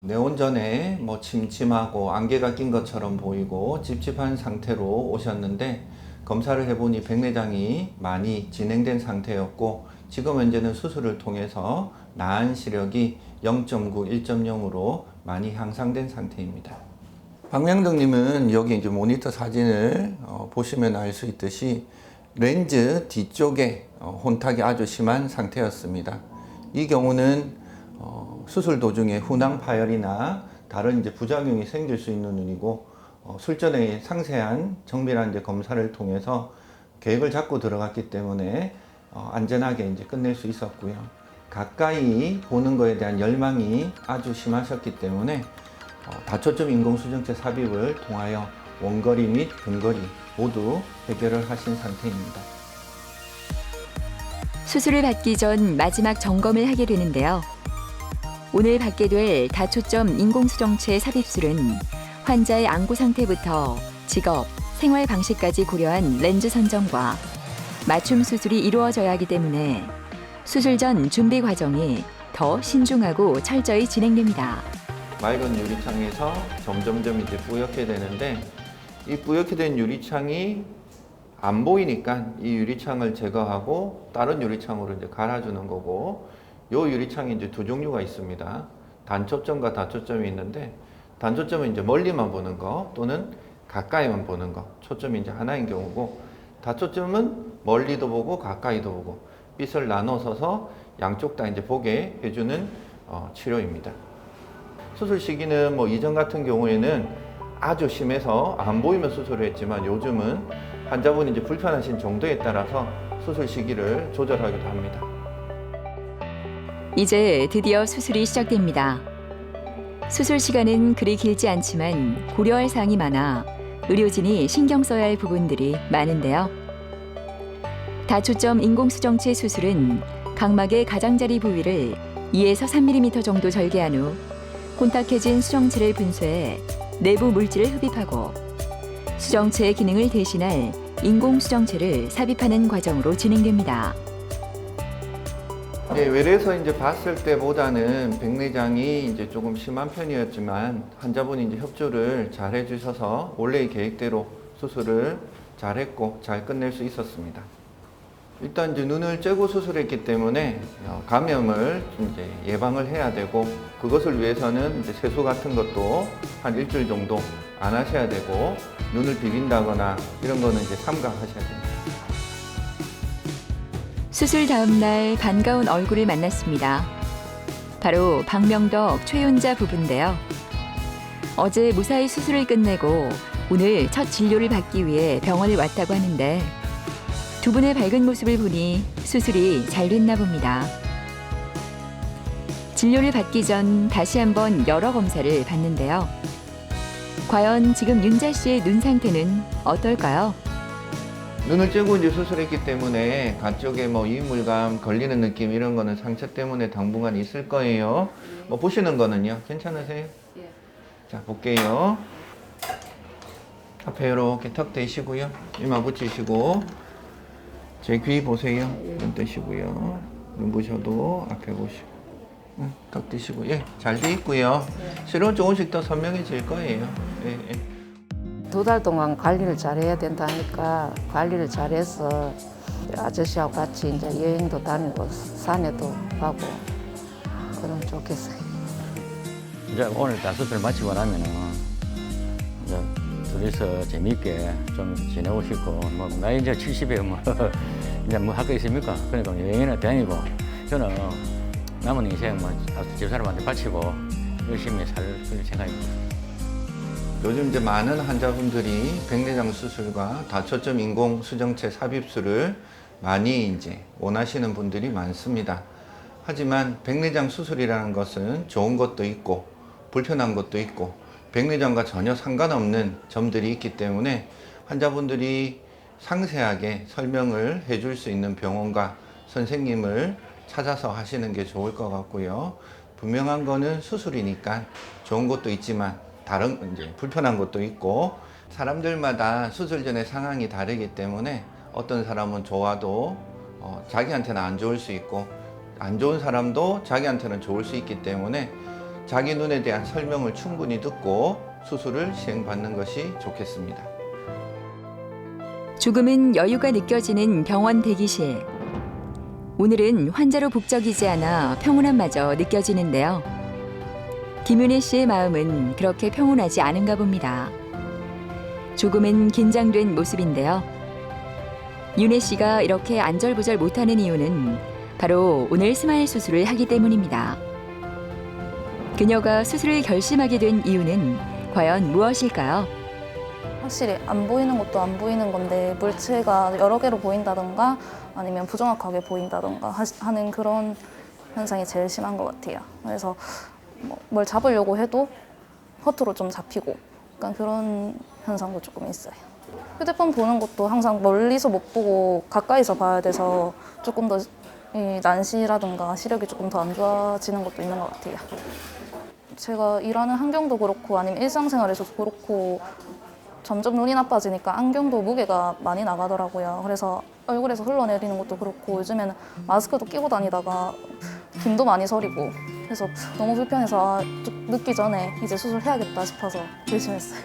내온 전에 침침하고 안개가 낀 것처럼 보이고 찝찝한 상태로 오셨는데, 검사를 해보니 백내장이 많이 진행된 상태였고, 지금 현재는 수술을 통해서 나은 시력이 0.9, 1.0으로 많이 향상된 상태입니다. 박명덕님은 여기 이제 모니터 사진을 보시면 알 수 있듯이 렌즈 뒤쪽에 혼탁이 아주 심한 상태였습니다. 이 경우는 수술 도중에 훈황 파열이나 다른 이제 부작용이 생길 수 있는 눈이고, 술전에 상세한 정밀한 이제 검사를 통해서 계획을 잡고 들어갔기 때문에 안전하게 이제 끝낼 수 있었고요. 가까이 보는 거에 대한 열망이 아주 심하셨기 때문에 다초점 인공수정체 삽입을 통하여 원거리 및 근거리 모두 해결을 하신 상태입니다. 수술을 받기 전 마지막 점검을 하게 되는데요. 오늘 받게 될 다초점 인공수정체 삽입술은 환자의 안구 상태부터 직업, 생활 방식까지 고려한 렌즈 선정과 맞춤 수술이 이루어져야 하기 때문에 수술 전 준비 과정이 더 신중하고 철저히 진행됩니다. 맑은 유리창에서 점점점 이제 뿌옇게 되는데, 이 뿌옇게 된 유리창이 안 보이니까 이 유리창을 제거하고 다른 유리창으로 이제 갈아주는 거고, 이 유리창이 이제 두 종류가 있습니다. 단초점과 다초점이 있는데, 단초점은 이제 멀리만 보는 거 또는 가까이만 보는 거, 초점이 이제 하나인 경우고, 다초점은 멀리도 보고 가까이도 보고 빛을 나눠서서 양쪽 다 이제 보게 해주는 치료입니다. 수술 시기는 이전 같은 경우에는 아주 심해서 안 보이면 수술을 했지만, 요즘은 환자분이 이제 불편하신 정도에 따라서 수술 시기를 조절하기도 합니다. 이제 드디어 수술이 시작됩니다. 수술 시간은 그리 길지 않지만 고려할 사항이 많아 의료진이 신경 써야 할 부분들이 많은데요. 다초점 인공수정체 수술은 각막의 가장자리 부위를 2에서 3mm 정도 절개한 후 혼탁해진 수정체를 분쇄해 내부 물질을 흡입하고 수정체의 기능을 대신할 인공수정체를 삽입하는 과정으로 진행됩니다. 네, 외래에서 이제 봤을 때보다는 백내장이 이제 조금 심한 편이었지만, 환자분이 이제 협조를 잘 해주셔서 원래의 계획대로 수술을 잘 했고 잘 끝낼 수 있었습니다. 일단 이제 눈을 째고 수술했기 때문에 감염을 이제 예방을 해야 되고, 그것을 위해서는 이제 세수 같은 것도 한 일주일 정도 안 하셔야 되고, 눈을 비빈다거나 이런 거는 이제 삼가하셔야 됩니다. 수술 다음 날 반가운 얼굴을 만났습니다. 바로 박명덕, 최윤자 부부인데요. 어제 무사히 수술을 끝내고 오늘 첫 진료를 받기 위해 병원을 왔다고 하는데, 두 분의 밝은 모습을 보니 수술이 잘 됐나 봅니다. 진료를 받기 전 다시 한번 여러 검사를 받는데요. 과연 지금 윤자 씨의 눈 상태는 어떨까요? 눈을 째고 이제 수술했기 때문에 가쪽에 뭐 이물감 걸리는 느낌 이런 거는 상처 때문에 당분간 있을 거예요. 뭐 보시는 거는요? 괜찮으세요? 예. 자, 볼게요. 앞에 이렇게 턱 대시고요. 이마 붙이시고 제 귀 보세요. 눈 뜨시고요. 눈 부셔도 앞에 보시고 턱 뜨시고 예, 잘 돼 있고요. 실은 조금씩 더 선명해질 거예요. 예, 예. 2달 동안 관리를 잘해야 된다니까 관리를 잘해서 아저씨하고 같이 이제 여행도 다니고 산에도 가고 그러면 좋겠어요. 이제 오늘 다 수술 마치고 나면은 이제 둘이서 재미있게 좀 지내고 싶고 뭐 나이 이제 70에 뭐 이제 뭐 할 거 있습니까? 그러니까 여행이나 다니고 저는 남은 인생 뭐 집사람한테 바치고 열심히 살 생각입니다. 요즘 이제 많은 환자분들이 백내장 수술과 다초점 인공 수정체 삽입술을 많이 이제 원하시는 분들이 많습니다. 하지만 백내장 수술이라는 것은 좋은 것도 있고 불편한 것도 있고 백내장과 전혀 상관없는 점들이 있기 때문에 환자분들이 상세하게 설명을 해줄 수 있는 병원과 선생님을 찾아서 하시는 게 좋을 것 같고요. 분명한 거는 수술이니까 좋은 것도 있지만 다른 이제 불편한 것도 있고 사람들마다 수술 전의 상황이 다르기 때문에 어떤 사람은 좋아도 자기한테는 안 좋을 수 있고 안 좋은 사람도 자기한테는 좋을 수 있기 때문에 자기 눈에 대한 설명을 충분히 듣고 수술을 시행받는 것이 좋겠습니다. 조금은 여유가 느껴지는 병원 대기실. 오늘은 환자로 북적이지 않아 평온함마저 느껴지는데요. 김윤혜 씨의 마음은 그렇게 평온하지 않은가 봅니다. 조금은 긴장된 모습인데요. 윤혜 씨가 이렇게 안절부절 못하는 이유는 바로 오늘 스마일 수술을 하기 때문입니다. 그녀가 수술을 결심하게 된 이유는 과연 무엇일까요? 확실히 안 보이는 것도 안 보이는 건데 물체가 여러 개로 보인다던가 아니면 부정확하게 보인다던가 하는 그런 현상이 제일 심한 것 같아요. 그래서 뭘 잡으려고 해도 허투루 좀 잡히고 약간 그런 현상도 조금 있어요. 휴대폰 보는 것도 항상 멀리서 못 보고 가까이서 봐야 돼서 조금 더 이 난시라든가 시력이 조금 더 안 좋아지는 것도 있는 것 같아요. 제가 일하는 환경도 그렇고 아니면 일상생활에서도 그렇고 점점 눈이 나빠지니까 안경도 무게가 많이 나가더라고요. 그래서 얼굴에서 흘러내리는 것도 그렇고 요즘에는 마스크도 끼고 다니다가 김도 많이 서리고 그래서 너무 불편해서 좀 늦기 전에 이제 수술해야겠다 싶어서 결심했어요.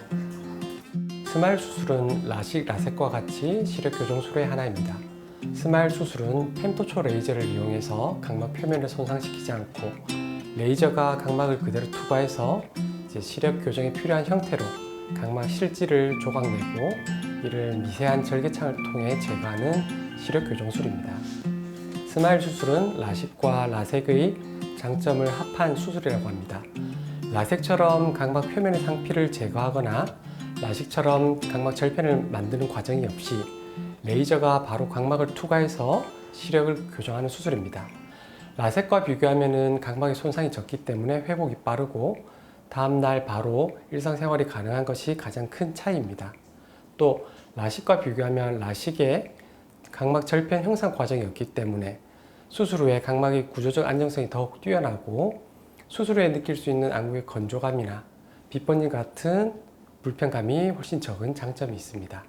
스마일 수술은 라식, 라섹과 같이 시력 교정술의 하나입니다. 스마일 수술은 펜토초 레이저를 이용해서 각막 표면을 손상시키지 않고 레이저가 각막을 그대로 투과해서 이제 시력 교정에 필요한 형태로 각막 실지를 조각내고 이를 미세한 절개창을 통해 제거하는 시력 교정술입니다. 스마일 수술은 라식과 라섹의 장점을 합한 수술이라고 합니다. 라섹처럼 각막 표면의 상피를 제거하거나 라식처럼 각막 절편을 만드는 과정이 없이 레이저가 바로 각막을 투과해서 시력을 교정하는 수술입니다. 라섹과 비교하면 각막의 손상이 적기 때문에 회복이 빠르고 다음날 바로 일상생활이 가능한 것이 가장 큰 차이입니다. 또 라식과 비교하면 라식의 각막 절편 형상 과정이 없기 때문에 수술 후에 각막의 구조적 안정성이 더욱 뛰어나고 수술 후에 느낄 수 있는 안구의 건조감이나 빗번짐 같은 불편감이 훨씬 적은 장점이 있습니다.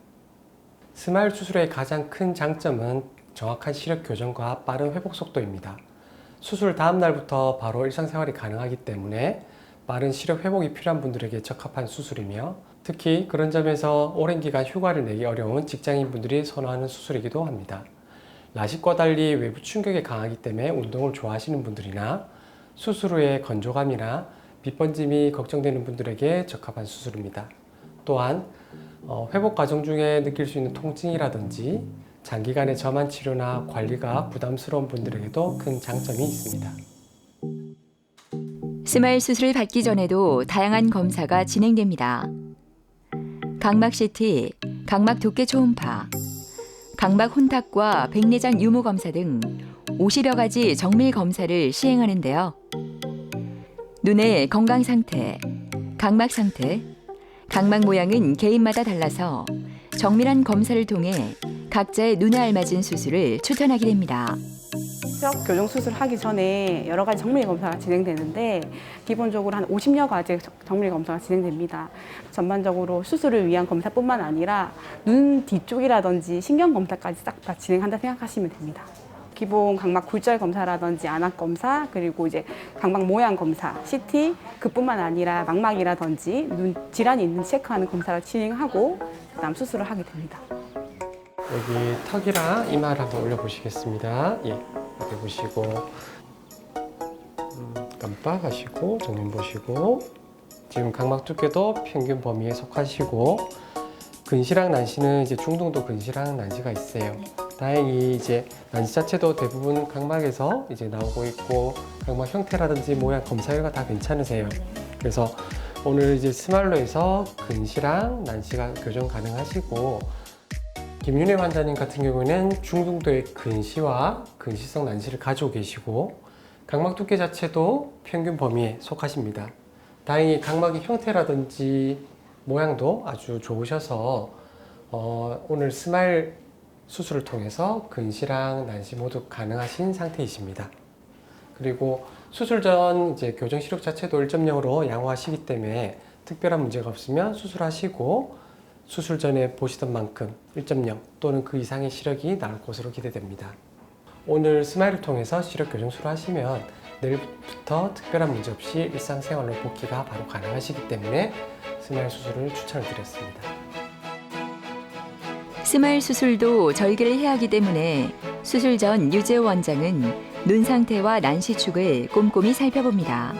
스마일 수술의 가장 큰 장점은 정확한 시력 교정과 빠른 회복 속도입니다. 수술 다음 날부터 바로 일상생활이 가능하기 때문에 빠른 시력 회복이 필요한 분들에게 적합한 수술이며 특히 그런 점에서 오랜 기간 휴가를 내기 어려운 직장인분들이 선호하는 수술이기도 합니다. 라식과 달리 외부 충격에 강하기 때문에 운동을 좋아하시는 분들이나 수술 후에 건조감이나 빗번짐이 걱정되는 분들에게 적합한 수술입니다. 또한 회복 과정 중에 느낄 수 있는 통증이라든지 장기간의 점안 치료나 관리가 부담스러운 분들에게도 큰 장점이 있습니다. 스마일 수술을 받기 전에도 다양한 검사가 진행됩니다. 각막 CT, 각막 두께 초음파, 각막 혼탁과 백내장 유무 검사 등 50여 가지 정밀 검사를 시행하는데요. 눈의 건강 상태, 각막 상태, 각막 모양은 개인마다 달라서 정밀한 검사를 통해 각자의 눈에 알맞은 수술을 추천하게 됩니다. 시력 교정 수술 하기 전에 여러 가지 정밀 검사가 진행되는데 기본적으로 한 50여 가지 정밀 검사가 진행됩니다. 전반적으로 수술을 위한 검사뿐만 아니라 눈 뒤쪽이라든지 신경 검사까지 싹 다 진행한다 생각하시면 됩니다. 기본 각막 굴절 검사라든지 안압 검사, 그리고 이제 각막 모양 검사, CT, 그뿐만 아니라 망막이라든지 눈 질환이 있는지 체크하는 검사를 진행하고 그다음 수술을 하게 됩니다. 여기 턱이랑 이마를 한번 올려보시겠습니다. 예, 이렇게 보시고 깜빡하시고 정면 보시고 지금 각막 두께도 평균 범위에 속하시고 근시랑 난시는 이제 중등도 근시랑 난시가 있어요. 다행히 이제 난시 자체도 대부분 각막에서 이제 나오고 있고 각막 형태라든지 모양 검사 결과 다 괜찮으세요. 그래서 오늘 이제 스마일로에서 근시랑 난시가 교정 가능하시고 김윤혜 환자님 같은 경우에는 중등도의 근시와 근시성 난시를 가지고 계시고 각막 두께 자체도 평균 범위에 속하십니다. 다행히 각막의 형태라든지 모양도 아주 좋으셔서 오늘 스마일 수술을 통해서 근시랑 난시 모두 가능하신 상태이십니다. 그리고 수술 전 이제 교정 시력 자체도 1.0으로 양호하시기 때문에 특별한 문제가 없으면 수술하시고 수술 전에 보시던 만큼 1.0 또는 그 이상의 시력이 나올 것으로 기대됩니다. 오늘 스마일을 통해서 시력 교정 수술을 하시면 내일부터 특별한 문제 없이 일상생활로 복귀가 바로 가능하시기 때문에 스마일 수술을 추천을 드렸습니다. 스마일 수술도 절개를 해야 하기 때문에 수술 전 유재호 원장은 눈 상태와 난시축을 꼼꼼히 살펴봅니다.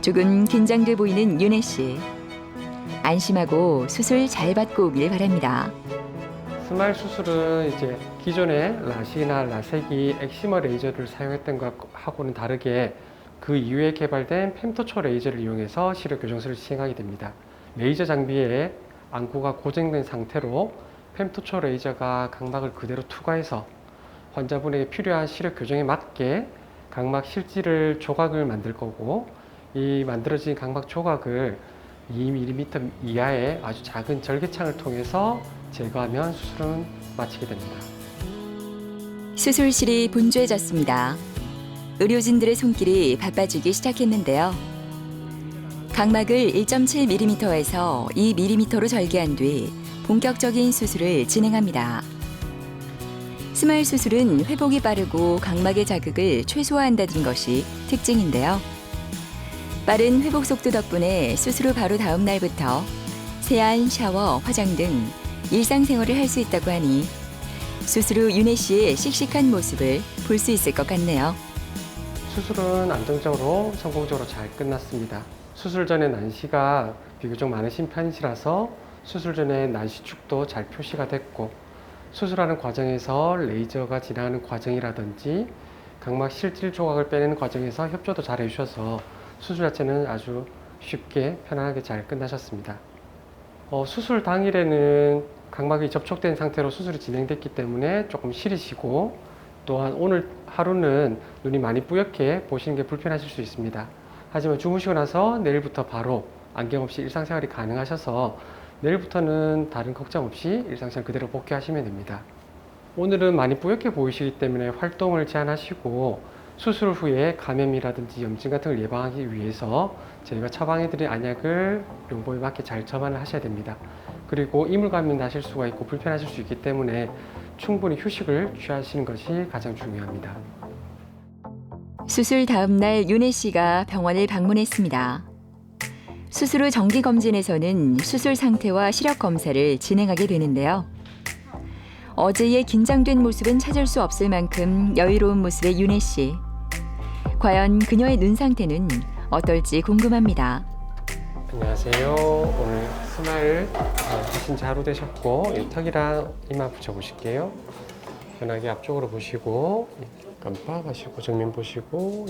조금 긴장돼 보이는 윤혜 씨. 안심하고 수술 잘 받고 오길 바랍니다. 스마일 수술은 이제 기존의 라식이나 라섹이 엑시머 레이저를 사용했던 것하고는 다르게 그 이후에 개발된 펜토초 레이저를 이용해서 시력 교정술을 시행하게 됩니다. 레이저 장비에 안구가 고정된 상태로 펜토초 레이저가 각막을 그대로 투과해서 환자분에게 필요한 시력 교정에 맞게 각막 실지를 조각을 만들 거고 이 만들어진 각막 조각을 2mm 이하의 아주 작은 절개창을 통해서 제거하면 수술은 마치게 됩니다. 수술실이 분주해졌습니다. 의료진들의 손길이 바빠지기 시작했는데요. 각막을 1.7mm에서 2mm로 절개한 뒤 본격적인 수술을 진행합니다. 스마일 수술은 회복이 빠르고 각막의 자극을 최소화한다는 것이 특징인데요. 빠른 회복 속도 덕분에 수술 후 바로 다음 날부터 세안, 샤워, 화장 등 일상생활을 할 수 있다고 하니 수술 후 윤혜 씨의 씩씩한 모습을 볼 수 있을 것 같네요. 수술은 안정적으로 성공적으로 잘 끝났습니다. 수술 전에 난시가 비교적 많으신 편이라서 수술 전에 난시축도 잘 표시가 됐고 수술하는 과정에서 레이저가 지나가는 과정이라든지 각막 실질 조각을 빼내는 과정에서 협조도 잘 해주셔서 수술 자체는 아주 쉽게 편안하게 잘 끝나셨습니다. 수술 당일에는 각막이 접촉된 상태로 수술이 진행됐기 때문에 조금 시리시고 또한 오늘 하루는 눈이 많이 뿌옇게 보시는 게 불편하실 수 있습니다. 하지만 주무시고 나서 내일부터 바로 안경 없이 일상생활이 가능하셔서 내일부터는 다른 걱정 없이 일상생활 그대로 복귀하시면 됩니다. 오늘은 많이 뿌옇게 보이시기 때문에 활동을 제한하시고 수술 후에 감염이라든지 염증 같은 걸 예방하기 위해서 저희가 처방해드린 안약을 용법에 맞게 잘 처방을 하셔야 됩니다. 그리고 이물감이 나실 수가 있고 불편하실 수 있기 때문에 충분히 휴식을 취하시는 것이 가장 중요합니다. 수술 다음 날 윤혜 씨가 병원을 방문했습니다. 수술 후 정기 검진에서는 수술 상태와 시력 검사를 진행하게 되는데요. 어제의 긴장된 모습은 찾을 수 없을 만큼 여유로운 모습의 윤혜 씨. 과연 그녀의 눈 상태는 어떨지 궁금합니다. 안녕하세요. 오늘 스마일 하신 지 하루 되셨고 턱이랑 이마 붙여보실게요. 편하게 앞쪽으로 보시고 깜빡하시고 정면 보시고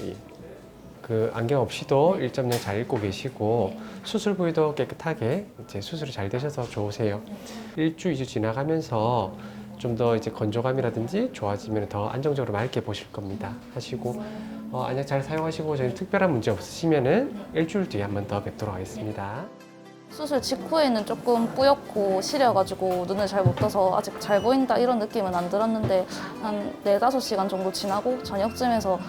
그 안경 없이도 1.0 잘 읽고 계시고 수술 부위도 깨끗하게 이제 수술이 잘 되셔서 좋으세요. 1주, 2주 지나가면서 좀 더 이제 건조감이라든지 좋아지면 더 안정적으로 맑게 보실 겁니다. 하시고 안약 잘 사용하시고 저희 특별한 문제 없으시면은 일주일 뒤에 한 번 더 뵙도록 하겠습니다. 수술 직후에는 조금 뿌옇고 시려가지고 눈을 잘 못 떠서 아직 잘 보인다 이런 느낌은 안 들었는데 한 4-5시간 정도 지나고 저녁쯤에서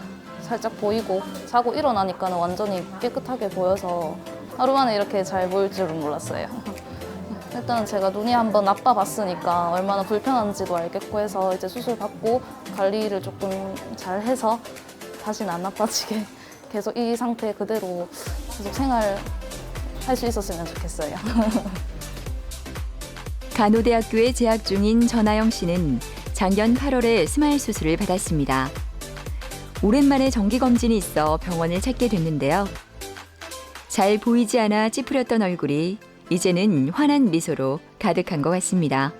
살짝 보이고 자고 일어나니까는 완전히 깨끗하게 보여서 하루 만에 이렇게 잘 보일 줄은 몰랐어요. 일단 제가 눈이 한번 나빠봤으니까 얼마나 불편한지도 알겠고 해서 이제 수술 받고 관리를 조금 잘 해서 다시는 안 나빠지게 계속 이 상태 그대로 계속 생활할 수 있었으면 좋겠어요. 간호대학교에 재학 중인 전하영 씨는 작년 8월에 스마일 수술을 받았습니다. 오랜만에 정기검진이 있어 병원을 찾게 됐는데요. 잘 보이지 않아 찌푸렸던 얼굴이 이제는 환한 미소로 가득한 것 같습니다.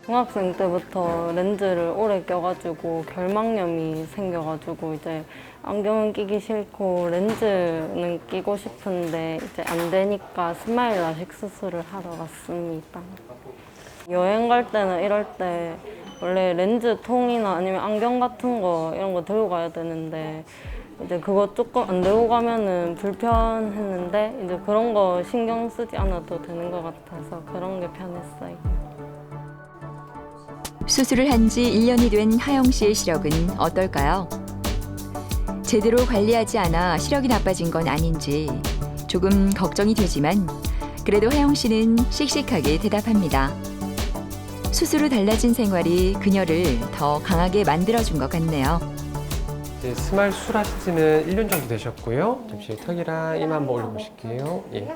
중학생 때부터 렌즈를 오래 껴가지고 결막염이 생겨가지고 이제 안경은 끼기 싫고 렌즈는 끼고 싶은데 이제 안 되니까 스마일 라식 수술을 하러 왔습니다. 여행 갈 때는 이럴 때 원래 렌즈 통이나 아니면 안경 같은 거 이런 거 들고 가야 되는데 이제 그거 조금 안 들고 가면은 불편했는데 이제 그런 거 신경 쓰지 않아도 되는 것 같아서 그런 게 편했어요. 수술을 한 지 1년이 된 하영 씨의 시력은 어떨까요? 제대로 관리하지 않아 시력이 나빠진 건 아닌지 조금 걱정이 되지만 그래도 하영 씨는 씩씩하게 대답합니다. 수술 후 달라진 생활이 그녀를 더 강하게 만들어준 것 같네요. 이제 스마일 수술하신 지는 1년 정도 되셨고요. 잠시 턱이랑 이마 한번 올려보실게요. 예.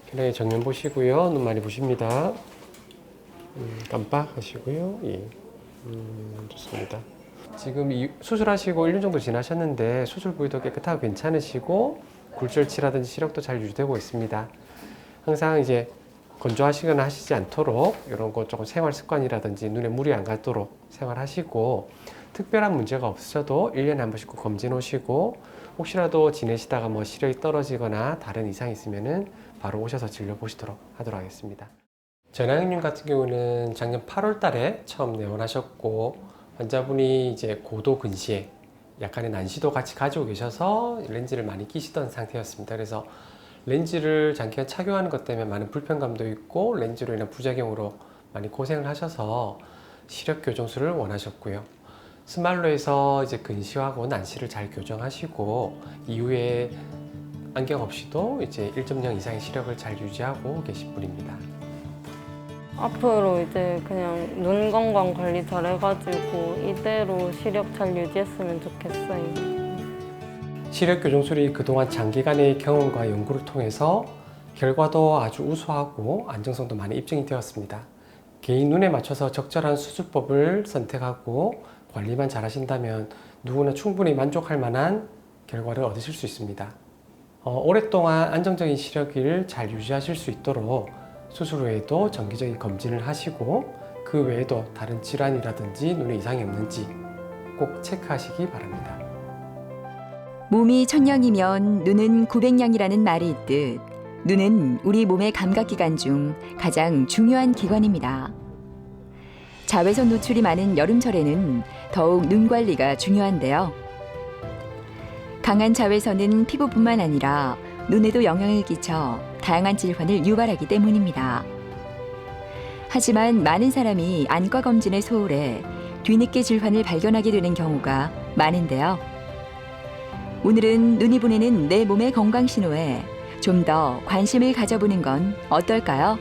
편하게 정면 보시고요. 눈 많이 부십니다. 깜빡하시고요. 예. 좋습니다. 지금 수술하시고 1년 정도 지나셨는데 수술 부위도 깨끗하고 괜찮으시고 굴절치라든지 시력도 잘 유지되고 있습니다. 항상 이제 건조하시거나 하시지 않도록 이런 거 조금 생활 습관이라든지 눈에 물이 안 가도록 생활하시고 특별한 문제가 없으셔도 1년에 한 번씩 꼭 검진 오시고 혹시라도 지내시다가 뭐 시력이 떨어지거나 다른 이상이 있으면은 바로 오셔서 진료 보시도록 하도록 하겠습니다. 전하영님 같은 경우는 작년 8월 달에 처음 내원하셨고 환자분이 이제 고도 근시에 약간의 난시도 같이 가지고 계셔서 렌즈를 많이 끼시던 상태였습니다. 그래서 렌즈를 장기간 착용하는 것 때문에 많은 불편감도 있고 렌즈로 인한 부작용으로 많이 고생을 하셔서 시력 교정술을 원하셨고요. 스마일로 해서 이제 근시하고 난시를 잘 교정하시고 이후에 안경 없이도 이제 1.0 이상의 시력을 잘 유지하고 계신 분입니다. 앞으로 이제 그냥 눈 건강 관리 잘 해가지고 이대로 시력 잘 유지했으면 좋겠어요. 시력 교정술이 그동안 장기간의 경험과 연구를 통해서 결과도 아주 우수하고 안정성도 많이 입증이 되었습니다. 개인 눈에 맞춰서 적절한 수술법을 선택하고 관리만 잘 하신다면 누구나 충분히 만족할 만한 결과를 얻으실 수 있습니다. 오랫동안 안정적인 시력을 잘 유지하실 수 있도록 수술 후에도 정기적인 검진을 하시고 그 외에도 다른 질환이라든지 눈에 이상이 없는지 꼭 체크하시기 바랍니다. 몸이 1000냥이면 눈은 900냥이라는 말이 있듯 눈은 우리 몸의 감각기관 중 가장 중요한 기관입니다. 자외선 노출이 많은 여름철에는 더욱 눈 관리가 중요한데요. 강한 자외선은 피부뿐만 아니라 눈에도 영향을 끼쳐 다양한 질환을 유발하기 때문입니다. 하지만 많은 사람이 안과 검진에 소홀해 뒤늦게 질환을 발견하게 되는 경우가 많은데요. 오늘은 눈이 보내는 내 몸의 건강 신호에 좀 더 관심을 가져보는 건 어떨까요?